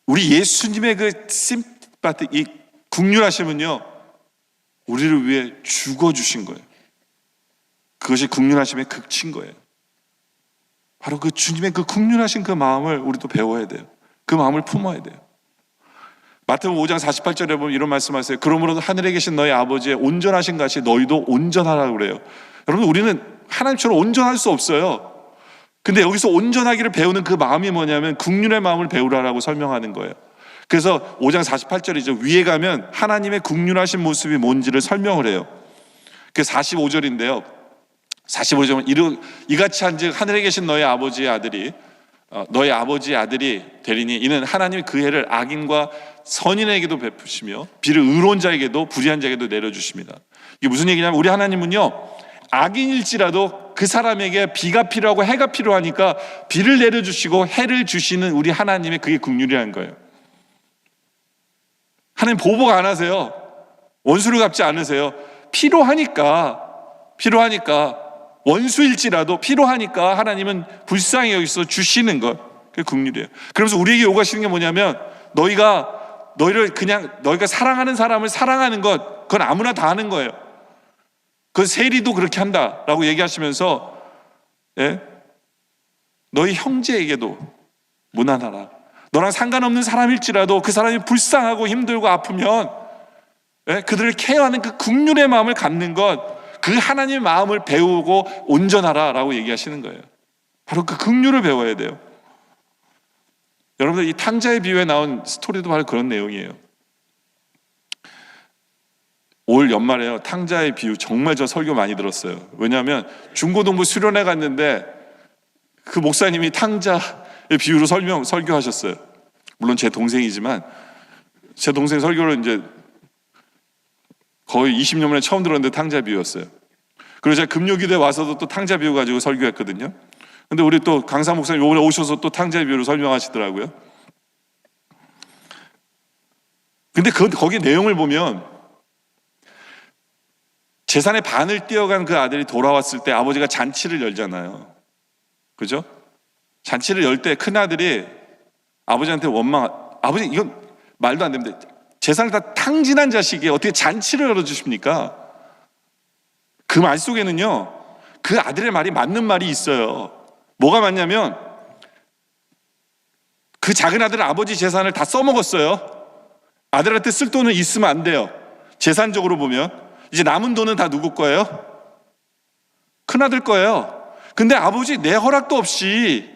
우리 예수님의 그 심파티, 이 긍휼하심은요 우리를 위해 죽어주신 거예요. 그것이 긍휼하심의 극치인 거예요. 바로 그 주님의 그 긍휼하신 그 마음을 우리도 배워야 돼요. 그 마음을 품어야 돼요. 마태복음 5장 48절에 보면 이런 말씀하세요. 그러므로 하늘에 계신 너희 아버지의 온전하신 같이 너희도 온전하라고 그래요. 여러분, 우리는 하나님처럼 온전할 수 없어요. 근데 여기서 온전하기를 배우는 그 마음이 뭐냐면 긍휼의 마음을 배우라라고 설명하는 거예요. 그래서 5장 48절이죠. 위에 가면 하나님의 긍휼하신 모습이 뭔지를 설명을 해요. 그 45절인데요. 45절은 이같이 한즉 하늘에 계신 너희 아버지의 아들이 너희 아버지의 아들이 되리니 이는 하나님이 그 해를 악인과 선인에게도 베푸시며 비를 의로운 자에게도 불의한 자에게도 내려주십니다. 이게 무슨 얘기냐면, 우리 하나님은요 악인일지라도 그 사람에게 비가 필요하고 해가 필요하니까 비를 내려주시고 해를 주시는 우리 하나님의 그게 긍휼이라는 거예요. 하나님 보복 안 하세요. 원수를 갚지 않으세요. 필요하니까 원수일지라도 필요하니까 하나님은 불쌍히 여기서 주시는 것, 그게 긍휼이에요. 그러면서 우리에게 요구하시는 게 뭐냐면, 너희가 사랑하는 사람을 사랑하는 것, 그건 아무나 다 하는 거예요. 그건 세리도 그렇게 한다라고 얘기하시면서, 너희 형제에게도 무난하라. 너랑 상관없는 사람일지라도 그 사람이 불쌍하고 힘들고 아프면 그들을 케어하는 그 긍휼의 마음을 갖는 것, 그 하나님의 마음을 배우고 온전하라라고 얘기하시는 거예요. 바로 그 긍휼을 배워야 돼요. 여러분들, 이 탕자의 비유에 나온 스토리도 바로 그런 내용이에요. 올 연말에요, 탕자의 비유 정말 저 설교 많이 들었어요. 왜냐하면 중고등부 수련회 갔는데 그 목사님이 탕자의 비유로 설교하셨어요. 물론 제 동생이지만 제 동생 설교를 이제 거의 20년 만에 처음 들었는데 탕자 비유였어요. 그리고 제가 금요기도에 와서도 또 탕자 비유 가지고 설교했거든요. 근데 우리 또 강사 목사님 요번에 오셔서 또 탕자 비유로 설명하시더라고요. 근데 거기 내용을 보면 재산의 반을 떼어간 그 아들이 돌아왔을 때 아버지가 잔치를 열잖아요. 그죠? 잔치를 열 때 큰아들이 아버지한테 아버지 이건 말도 안 됩니다. 재산을 다 탕진한 자식이 어떻게 잔치를 열어주십니까? 그 말 속에는요, 그 아들의 말이 맞는 말이 있어요. 뭐가 맞냐면 그 작은 아들은 아버지 재산을 다 써먹었어요. 아들한테 쓸 돈은 있으면 안 돼요. 재산적으로 보면 이제 남은 돈은 다 누구 거예요? 큰아들 거예요. 근데 아버지 내 허락도 없이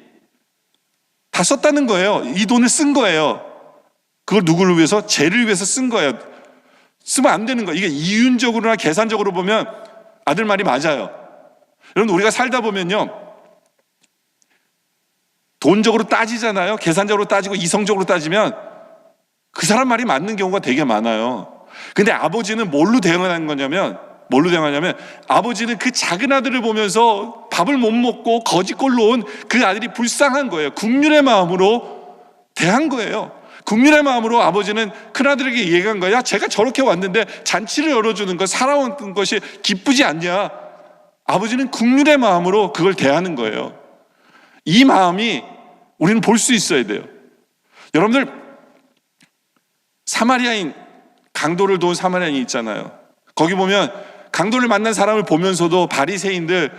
다 썼다는 거예요. 이 돈을 쓴 거예요. 그걸 누구를 위해서? 쟤를 위해서 쓴 거예요. 쓰면 안 되는 거예요. 이게 이윤적으로나 계산적으로 보면 아들 말이 맞아요. 여러분, 우리가 살다 보면요, 돈적으로 따지잖아요. 계산적으로 따지고 이성적으로 따지면 그 사람 말이 맞는 경우가 되게 많아요. 근데 아버지는 뭘로 대응하냐면 아버지는 그 작은 아들을 보면서 밥을 못 먹고 거지꼴로 온 그 아들이 불쌍한 거예요. 국률의 마음으로 대한 거예요. 국률의 마음으로 아버지는 큰아들에게 얘기한 거야. 제가 저렇게 왔는데 잔치를 열어주는 것, 살아온 것이 기쁘지 않냐? 아버지는 국률의 마음으로 그걸 대하는 거예요. 이 마음이 우리는 볼 수 있어야 돼요. 여러분들, 사마리아인, 강도를 도운 사마리아인이 있잖아요. 거기 보면 강도를 만난 사람을 보면서도 바리새인들,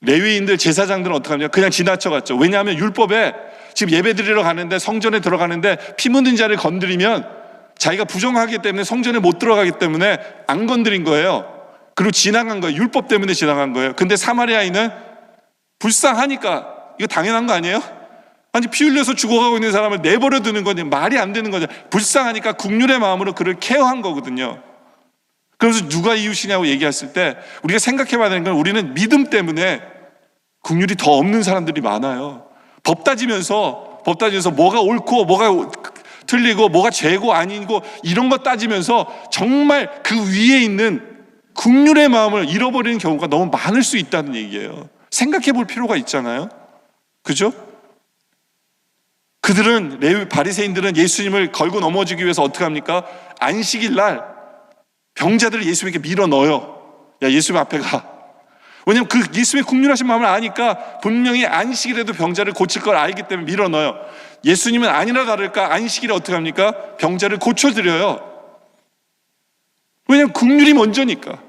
레위인들, 제사장들은 어떻게 하냐? 그냥 지나쳐갔죠. 왜냐하면 율법에 지금 예배 드리러 가는데, 성전에 들어가는데 피 묻은 자를 건드리면 자기가 부정하기 때문에 성전에 못 들어가기 때문에 안 건드린 거예요. 그리고 지나간 거예요. 율법 때문에 지나간 거예요. 근데 사마리아인은 불쌍하니까, 이거 당연한 거 아니에요? 아니, 피 흘려서 죽어가고 있는 사람을 내버려 두는 건 말이 안 되는 거죠. 불쌍하니까 국률의 마음으로 그를 케어한 거거든요. 그래서 누가 이웃이냐고 얘기했을 때 우리가 생각해 봐야 되는 건, 우리는 믿음 때문에 국률이 더 없는 사람들이 많아요. 법 따지면서 뭐가 옳고 뭐가 틀리고 뭐가 죄고 아니고 이런 거 따지면서 정말 그 위에 있는 국률의 마음을 잃어버리는 경우가 너무 많을 수 있다는 얘기예요. 생각해 볼 필요가 있잖아요. 그죠? 바리새인들은 예수님을 걸고 넘어지기 위해서 어떻게 합니까? 안식일 날 병자들을 예수님께 밀어 넣어요. 야, 예수님 앞에 가. 왜냐면 그 예수님의 국률하신 마음을 아니까 분명히 안식일에도 병자를 고칠 걸 알기 때문에 밀어 넣어요. 예수님은 아니나 다를까 안식일에 어떻게 합니까? 병자를 고쳐드려요. 왜냐면 국률이 먼저니까.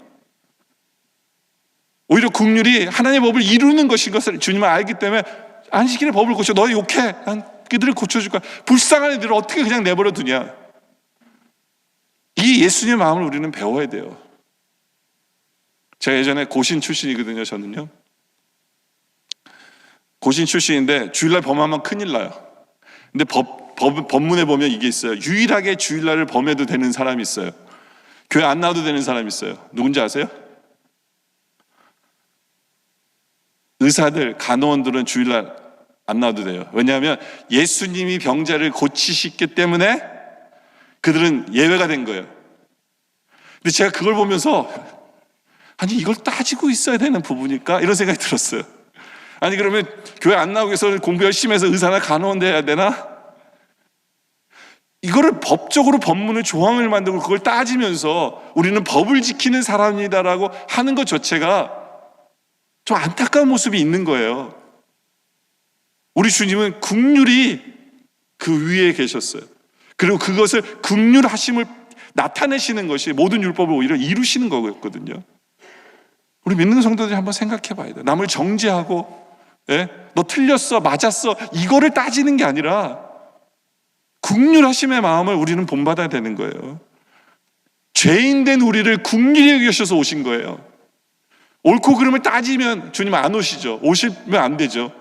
오히려 국률이 하나님의 법을 이루는 것인 것을 주님은 알기 때문에 안식일에 법을 고쳐. 너 욕해. 난 그들을 고쳐줄 거야. 불쌍한 애들을 어떻게 그냥 내버려 두냐. 이 예수님의 마음을 우리는 배워야 돼요. 제가 예전에 고신 출신이거든요. 저는요, 고신 출신인데 주일날 범하면 큰일 나요. 근데 법문에 보면 이게 있어요. 유일하게 주일날을 범해도 되는 사람이 있어요. 교회 안 나와도 되는 사람이 있어요. 누군지 아세요? 의사들, 간호원들은 주일날 안 나와도 돼요. 왜냐하면 예수님이 병자를 고치시기 때문에 그들은 예외가 된 거예요. 근데 제가 그걸 보면서, 아니, 이걸 따지고 있어야 되는 부분일까? 이런 생각이 들었어요. 아니, 그러면 교회 안 나오기 위해서 공부 열심히 해서 의사나 간호원 돼야 되나? 이거를 법적으로 법문을 조항을 만들고 그걸 따지면서 우리는 법을 지키는 사람이다라고 하는 것 자체가 좀 안타까운 모습이 있는 거예요. 우리 주님은 국률이 그 위에 계셨어요. 그리고 그것을 국률하심을 나타내시는 것이 모든 율법을 오히려 이루시는 거였거든요. 우리 믿는 성도들이 한번 생각해 봐야 돼요. 남을 정죄하고, 너 틀렸어, 맞았어, 이거를 따지는 게 아니라 국률하심의 마음을 우리는 본받아야 되는 거예요. 죄인된 우리를 국률히 여기셔서 오신 거예요. 옳고 그름을 따지면 주님 안 오시죠. 오시면 안 되죠.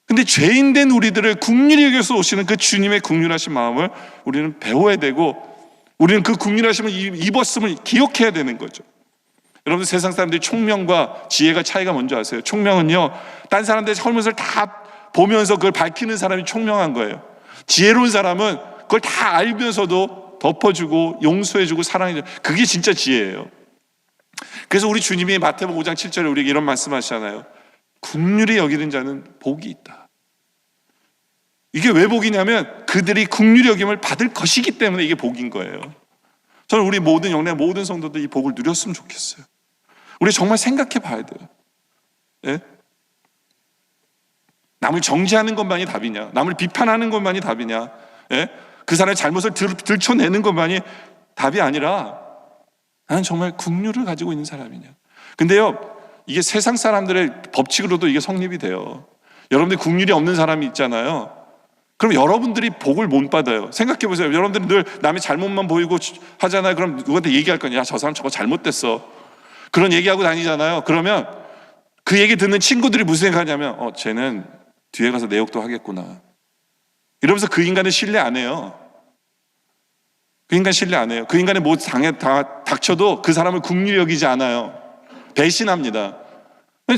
근데 죄인된 우리들을 국률히 여겨서 오시는 그 주님의 국률하신 마음을 우리는 배워야 되고, 우리는 그 국률하심을 입었음을 기억해야 되는 거죠. 여러분들, 세상 사람들이 총명과 지혜가 차이가 뭔지 아세요? 총명은요, 딴 사람들의 잘못을 다 보면서 그걸 밝히는 사람이 총명한 거예요. 지혜로운 사람은 그걸 다 알면서도 덮어주고 용서해주고 사랑해주고, 그게 진짜 지혜예요. 그래서 우리 주님이 마태복음 5장 7절에 우리에게 이런 말씀하시잖아요. 긍휼히 여기는 자는 복이 있다. 이게 왜 복이냐면 그들이 긍휼히 여김을 받을 것이기 때문에 이게 복인 거예요. 저는 우리 모든 영내 모든 성도들 이 복을 누렸으면 좋겠어요. 우리 정말 생각해 봐야 돼요. 예? 남을 정죄하는 것만이 답이냐? 남을 비판하는 것만이 답이냐? 예? 그 사람의 잘못을 들춰내는 것만이 답이 아니라 나는 정말 긍휼을 가지고 있는 사람이냐? 근데요, 이게 세상 사람들의 법칙으로도 이게 성립이 돼요. 여러분들 긍휼이 없는 사람이 있잖아요. 그럼 여러분들이 복을 못 받아요. 생각해 보세요. 여러분들은 늘 남의 잘못만 보이고 하잖아요. 그럼 누구한테 얘기할 거냐? 야, 저 사람 저거 잘못됐어. 그런 얘기하고 다니잖아요. 그러면 그 얘기 듣는 친구들이 무슨 생각하냐면 쟤는 뒤에 가서 내 욕도 하겠구나. 이러면서 그 인간은 신뢰 안 해요. 그 인간 신뢰 안 해요. 그 인간이 뭐 닥쳐도 그 사람을 긍휼히 여기지 않아요. 배신합니다.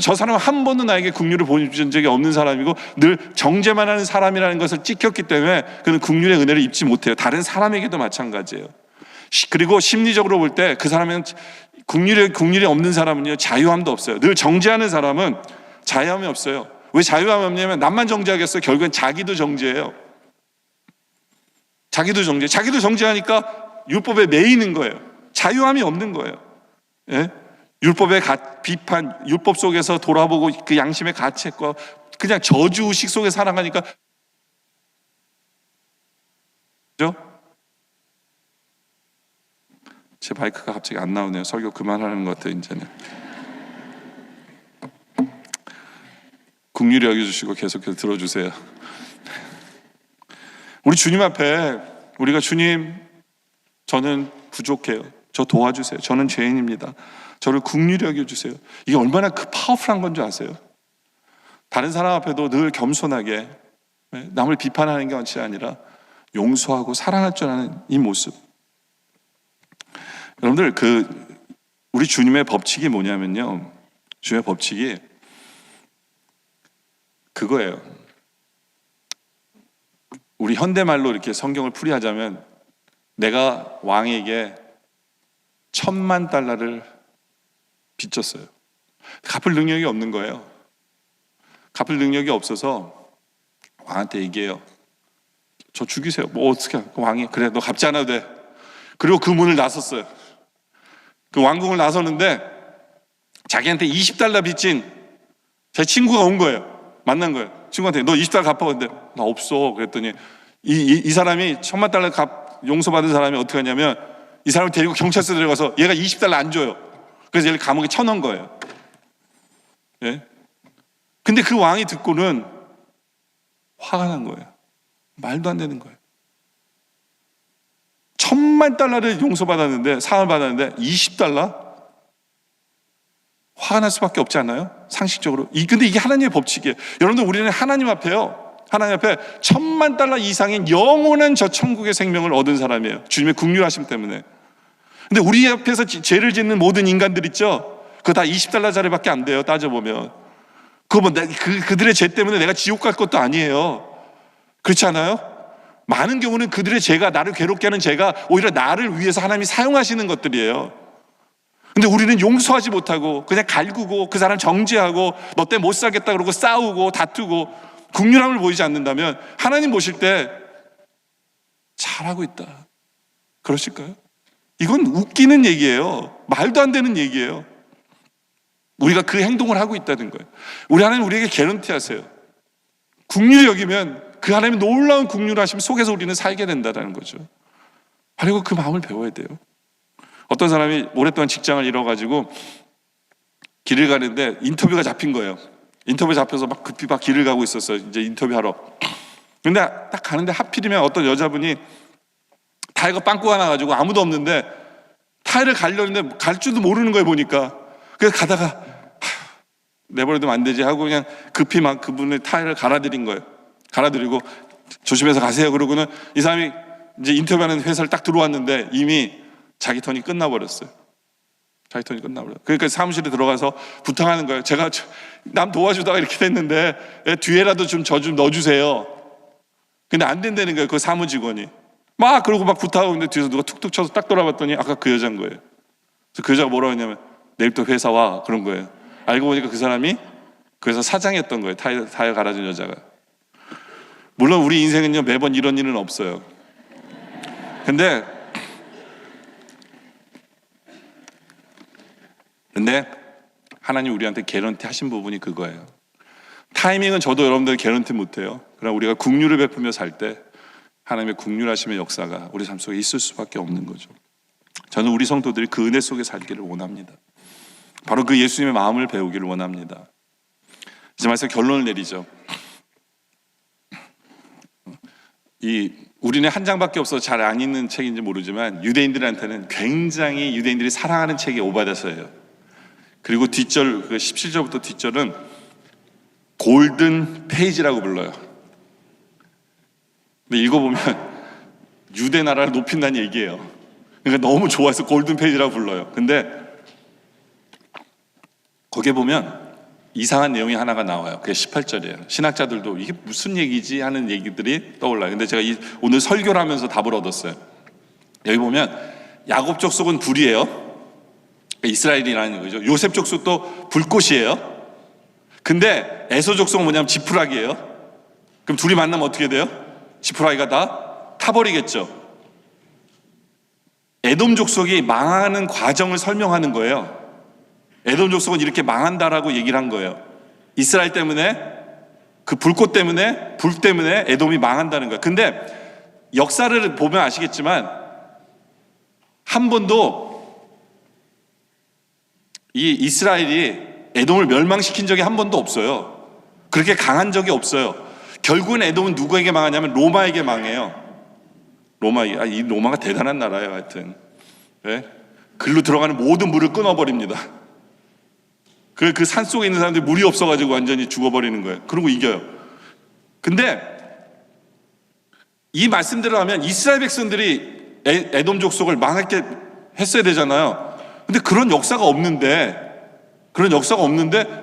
저 사람은 한 번도 나에게 긍휼을 보여준 적이 없는 사람이고 늘 정죄만 하는 사람이라는 것을 찍혔기 때문에 그는 긍휼의 은혜를 입지 못해요. 다른 사람에게도 마찬가지예요. 그리고 심리적으로 볼 때 그 사람은 긍휼이 없는 사람은요, 자유함도 없어요. 늘 정죄하는 사람은 자유함이 없어요. 왜 자유함이 없냐면 남만 정죄하겠어요? 결국엔 자기도 정죄해요. 자기도 정죄하니까 율법에 매이는 거예요. 자유함이 없는 거예요. 예? 율법의 비판, 율법 속에서 돌아보고 그 양심의 가책과 그냥 저주의식 속에 살아가니까, 그죠? 제 마이크가 갑자기 안 나오네요. 설교 그만하는 것 같아요, 이제는. 긍휼히 여겨주시고 계속해서 들어주세요. 우리 주님 앞에 우리가 주님, 저는 부족해요. 저 도와주세요. 저는 죄인입니다. 저를 긍휼히 여겨주세요. 이게 얼마나 파워풀한 건 줄 아세요? 다른 사람 앞에도 늘 겸손하게 남을 비판하는 게 원치 아니라 용서하고 사랑할 줄 아는 이 모습. 여러분들, 우리 주님의 법칙이 뭐냐면요, 주님의 법칙이 그거예요. 우리 현대말로 이렇게 성경을 풀이하자면, 내가 왕에게 $10,000,000를 빚졌어요. 갚을 능력이 없는 거예요. 갚을 능력이 없어서 왕한테 얘기해요. 저 죽이세요. 뭐 어떻게? 왕이 그래, 너 갚지 않아도 돼. 그리고 그 문을 나섰어요. 그 왕궁을 나서는데 자기한테 $20 빚진 제 친구가 온 거예요. 만난 거예요. 친구한테 너 $20 갚아. 근데 나 없어. 그랬더니 이 사람이 $10,000,000 용서받은 사람이 어떻게 하냐면 이 사람을 데리고 경찰서에 들어가서 얘가 $20 안 줘요. 그래서 얘를 감옥에 쳐넣은 거예요. 예? 근데 그 왕이 듣고는 화가 난 거예요. 말도 안 되는 거예요. $10,000,000를 용서받았는데, 상을 받았는데 $20? 화가 날 수밖에 없지 않나요? 상식적으로. 근데 이게 하나님의 법칙이에요. 여러분들, 우리는 하나님 앞에요, 하나님 앞에 $10,000,000 이상인 영원한 저 천국의 생명을 얻은 사람이에요. 주님의 긍휼하심 때문에. 근데 우리 앞에서 죄를 짓는 모든 인간들 있죠? 그거 다 $20짜리밖에 안 돼요, 따져보면. 그거 뭐 그들의 죄 때문에 내가 지옥 갈 것도 아니에요. 그렇지 않아요? 많은 경우는 그들의 죄가, 나를 괴롭게 하는 죄가 오히려 나를 위해서 하나님이 사용하시는 것들이에요. 근데 우리는 용서하지 못하고 그냥 갈구고 그 사람 정죄하고 너 때문에 못 살겠다 그러고 싸우고 다투고 긍휼함을 보이지 않는다면 하나님 보실 때 잘하고 있다 그러실까요? 이건 웃기는 얘기예요. 말도 안 되는 얘기예요. 우리가 그 행동을 하고 있다는 거예요. 우리 하나님 우리에게 개런티 하세요. 긍휼히 여기면 그 하나님의 놀라운 긍휼하심 속에서 우리는 살게 된다는 거죠. 그리고 그 마음을 배워야 돼요. 어떤 사람이 오랫동안 직장을 잃어가지고 길을 가는데 인터뷰가 잡힌 거예요. 인터뷰 잡혀서 막 급히 막 길을 가고 있었어요. 이제 인터뷰하러. 근데 딱 가는데 하필이면 어떤 여자분이 타이어가 빵꾸가 나가지고 아무도 없는데 타이어를 가려는데 갈 줄도 모르는 거예요, 보니까. 그래서 가다가 내버려두면 안 되지 하고 그냥 급히 막 그분의 타이어를 갈아드린 거예요. 갈아드리고 조심해서 가세요. 그러고는 이 사람이 이제 인터뷰하는 회사를 딱 들어왔는데 이미 자기 턴이 끝나버렸어요. 자기 턴이 끝나버려요. 그러니까 사무실에 들어가서 부탁하는 거예요. 제가 남 도와주다가 이렇게 됐는데 뒤에라도 좀 저 좀 넣어주세요. 근데 안 된다는 거예요. 그 사무직원이 막 그러고 막 부탁하고 있는데 뒤에서 누가 툭툭 쳐서 딱 돌아봤더니 아까 그 여자인 거예요. 그래서 그 여자가 뭐라고 했냐면 내일부터 회사 와, 그런 거예요. 알고 보니까 그 사람이 그 회사 사장이었던 거예요. 타이어 갈아준 여자가. 물론 우리 인생은요 매번 이런 일은 없어요. 근데 하나님 우리한테 개런티 하신 부분이 그거예요. 타이밍은 저도 여러분들 개런티 못해요. 그러나 우리가 긍휼을 베풀며 살 때 하나님의 긍휼하심의 역사가 우리 삶 속에 있을 수밖에 없는 거죠. 저는 우리 성도들이 그 은혜 속에 살기를 원합니다. 바로 그 예수님의 마음을 배우기를 원합니다. 이제 말씀 결론을 내리죠. 우리는 한 장밖에 없어서 잘 안 읽는 책인지 모르지만 유대인들한테는 굉장히 유대인들이 사랑하는 책이 오바댜서예요. 그리고 뒷절, 그 17절부터 뒷절은 골든 페이지라고 불러요. 근데 읽어보면 유대 나라를 높인다는 얘기예요. 그러니까 너무 좋아해서 골든 페이지라고 불러요. 근데 거기에 보면 이상한 내용이 하나가 나와요. 그게 18절이에요. 신학자들도 이게 무슨 얘기지 하는 얘기들이 떠올라요. 근데 제가 오늘 설교를 하면서 답을 얻었어요. 여기 보면 야곱 족속은 불이에요. 이스라엘이라는 거죠. 요셉 족속도 불꽃이에요. 근데 에서 족속은 뭐냐면 지푸라기예요. 그럼 둘이 만나면 어떻게 돼요? 지푸라기가 다 타버리겠죠. 에돔 족속이 망하는 과정을 설명하는 거예요. 에돔 족속은 이렇게 망한다라고 얘기를 한 거예요. 이스라엘 때문에, 그 불꽃 때문에, 불 때문에 에돔이 망한다는 거예요. 근데 역사를 보면 아시겠지만 한 번도 이 이스라엘이 에돔을 멸망시킨 적이 한 번도 없어요. 그렇게 강한 적이 없어요. 결국은 에돔은 누구에게 망하냐면 로마에게 망해요. 이 로마가 대단한 나라예요. 하여튼 네? 글로 들어가는 모든 물을 끊어버립니다. 그 산속에 있는 사람들이 물이 없어가지고 완전히 죽어버리는 거예요. 그러고 이겨요. 근데 이 말씀대로 하면 이스라엘 백성들이 에돔 족속을 망하게 했어야 되잖아요. 근데 그런 역사가 없는데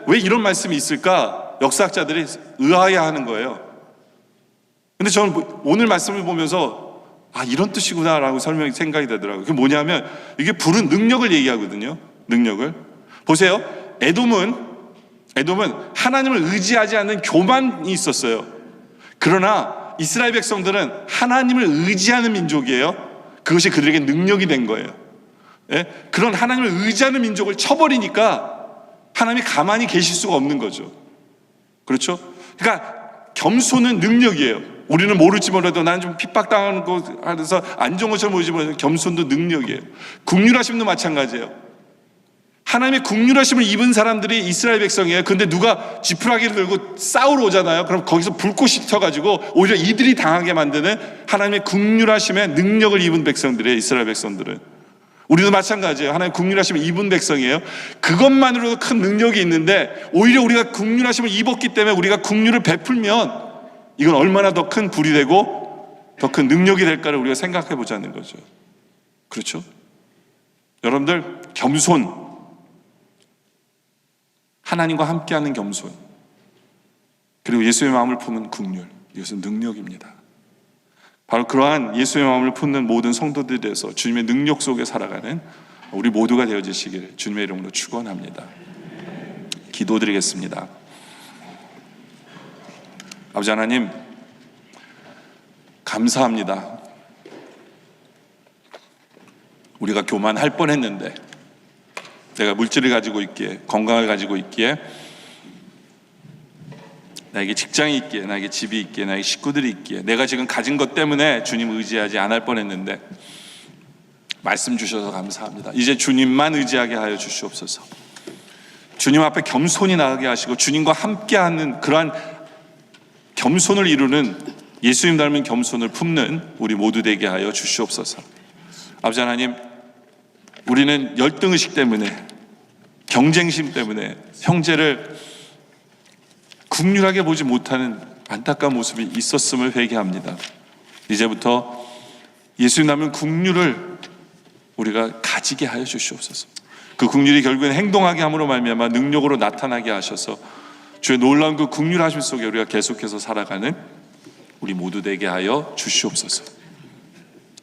왜 이런 말씀이 있을까? 역사학자들이 의아해하는 거예요. 근데 저는 오늘 말씀을 보면서 이런 뜻이구나라고 생각이 되더라고요. 그게 뭐냐면 이게 불은 능력을 얘기하거든요. 능력을. 보세요. 에돔은 하나님을 의지하지 않는 교만이 있었어요. 그러나 이스라엘 백성들은 하나님을 의지하는 민족이에요. 그것이 그들에게 능력이 된 거예요. 예? 그런 하나님을 의지하는 민족을 쳐버리니까 하나님이 가만히 계실 수가 없는 거죠. 그렇죠? 그러니까 겸손은 능력이에요. 우리는 모를지 몰라도 나는 좀 핍박당하는 거 하면서 안 좋은 것처럼 보이지 못해도 겸손도 능력이에요. 긍휼하심도 마찬가지예요. 하나님의 긍휼하심을 입은 사람들이 이스라엘 백성이에요. 근데 누가 지푸라기를 들고 싸우러 오잖아요. 그럼 거기서 불꽃이 튀어가지고 오히려 이들이 당하게 만드는 하나님의 긍휼하심의 능력을 입은 백성들이에요. 이스라엘 백성들은. 우리도 마찬가지예요. 하나님 긍휼하심을 입은 백성이에요. 그것만으로도 큰 능력이 있는데 오히려 우리가 긍휼하심을 입었기 때문에 우리가 긍휼을 베풀면 이건 얼마나 더 큰 불이 되고 더 큰 능력이 될까를 우리가 생각해 보자는 거죠. 그렇죠? 여러분들 겸손, 하나님과 함께하는 겸손, 그리고 예수의 마음을 품은 긍휼, 이것은 능력입니다. 바로 그러한 예수의 마음을 품는 모든 성도들에 대해서 주님의 능력 속에 살아가는 우리 모두가 되어지시기를 주님의 이름으로 축원합니다. 기도드리겠습니다. 아버지 하나님, 감사합니다. 우리가 교만할 뻔했는데 내가 물질을 가지고 있기에, 건강을 가지고 있기에, 나에게 직장이 있기에, 나에게 집이 있기에, 나에게 식구들이 있기에, 내가 지금 가진 것 때문에 주님 의지하지 않을 뻔했는데 말씀 주셔서 감사합니다. 이제 주님만 의지하게 하여 주시옵소서. 주님 앞에 겸손히 나가게 하시고 주님과 함께하는 그러한 겸손을 이루는, 예수님 닮은 겸손을 품는 우리 모두 되게 하여 주시옵소서. 아버지 하나님, 우리는 열등의식 때문에, 경쟁심 때문에 형제를 긍휼하게 보지 못하는 안타까운 모습이 있었음을 회개합니다. 이제부터 예수님 닮은 긍휼을 우리가 가지게 하여 주시옵소서. 그 긍휼이 결국엔 행동하게 함으로 말미암아 능력으로 나타나게 하셔서 주의 놀라운 그 긍휼하심 속에 우리가 계속해서 살아가는 우리 모두 되게 하여 주시옵소서.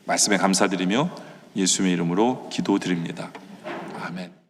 말씀에 감사드리며 예수님의 이름으로 기도드립니다. 아멘.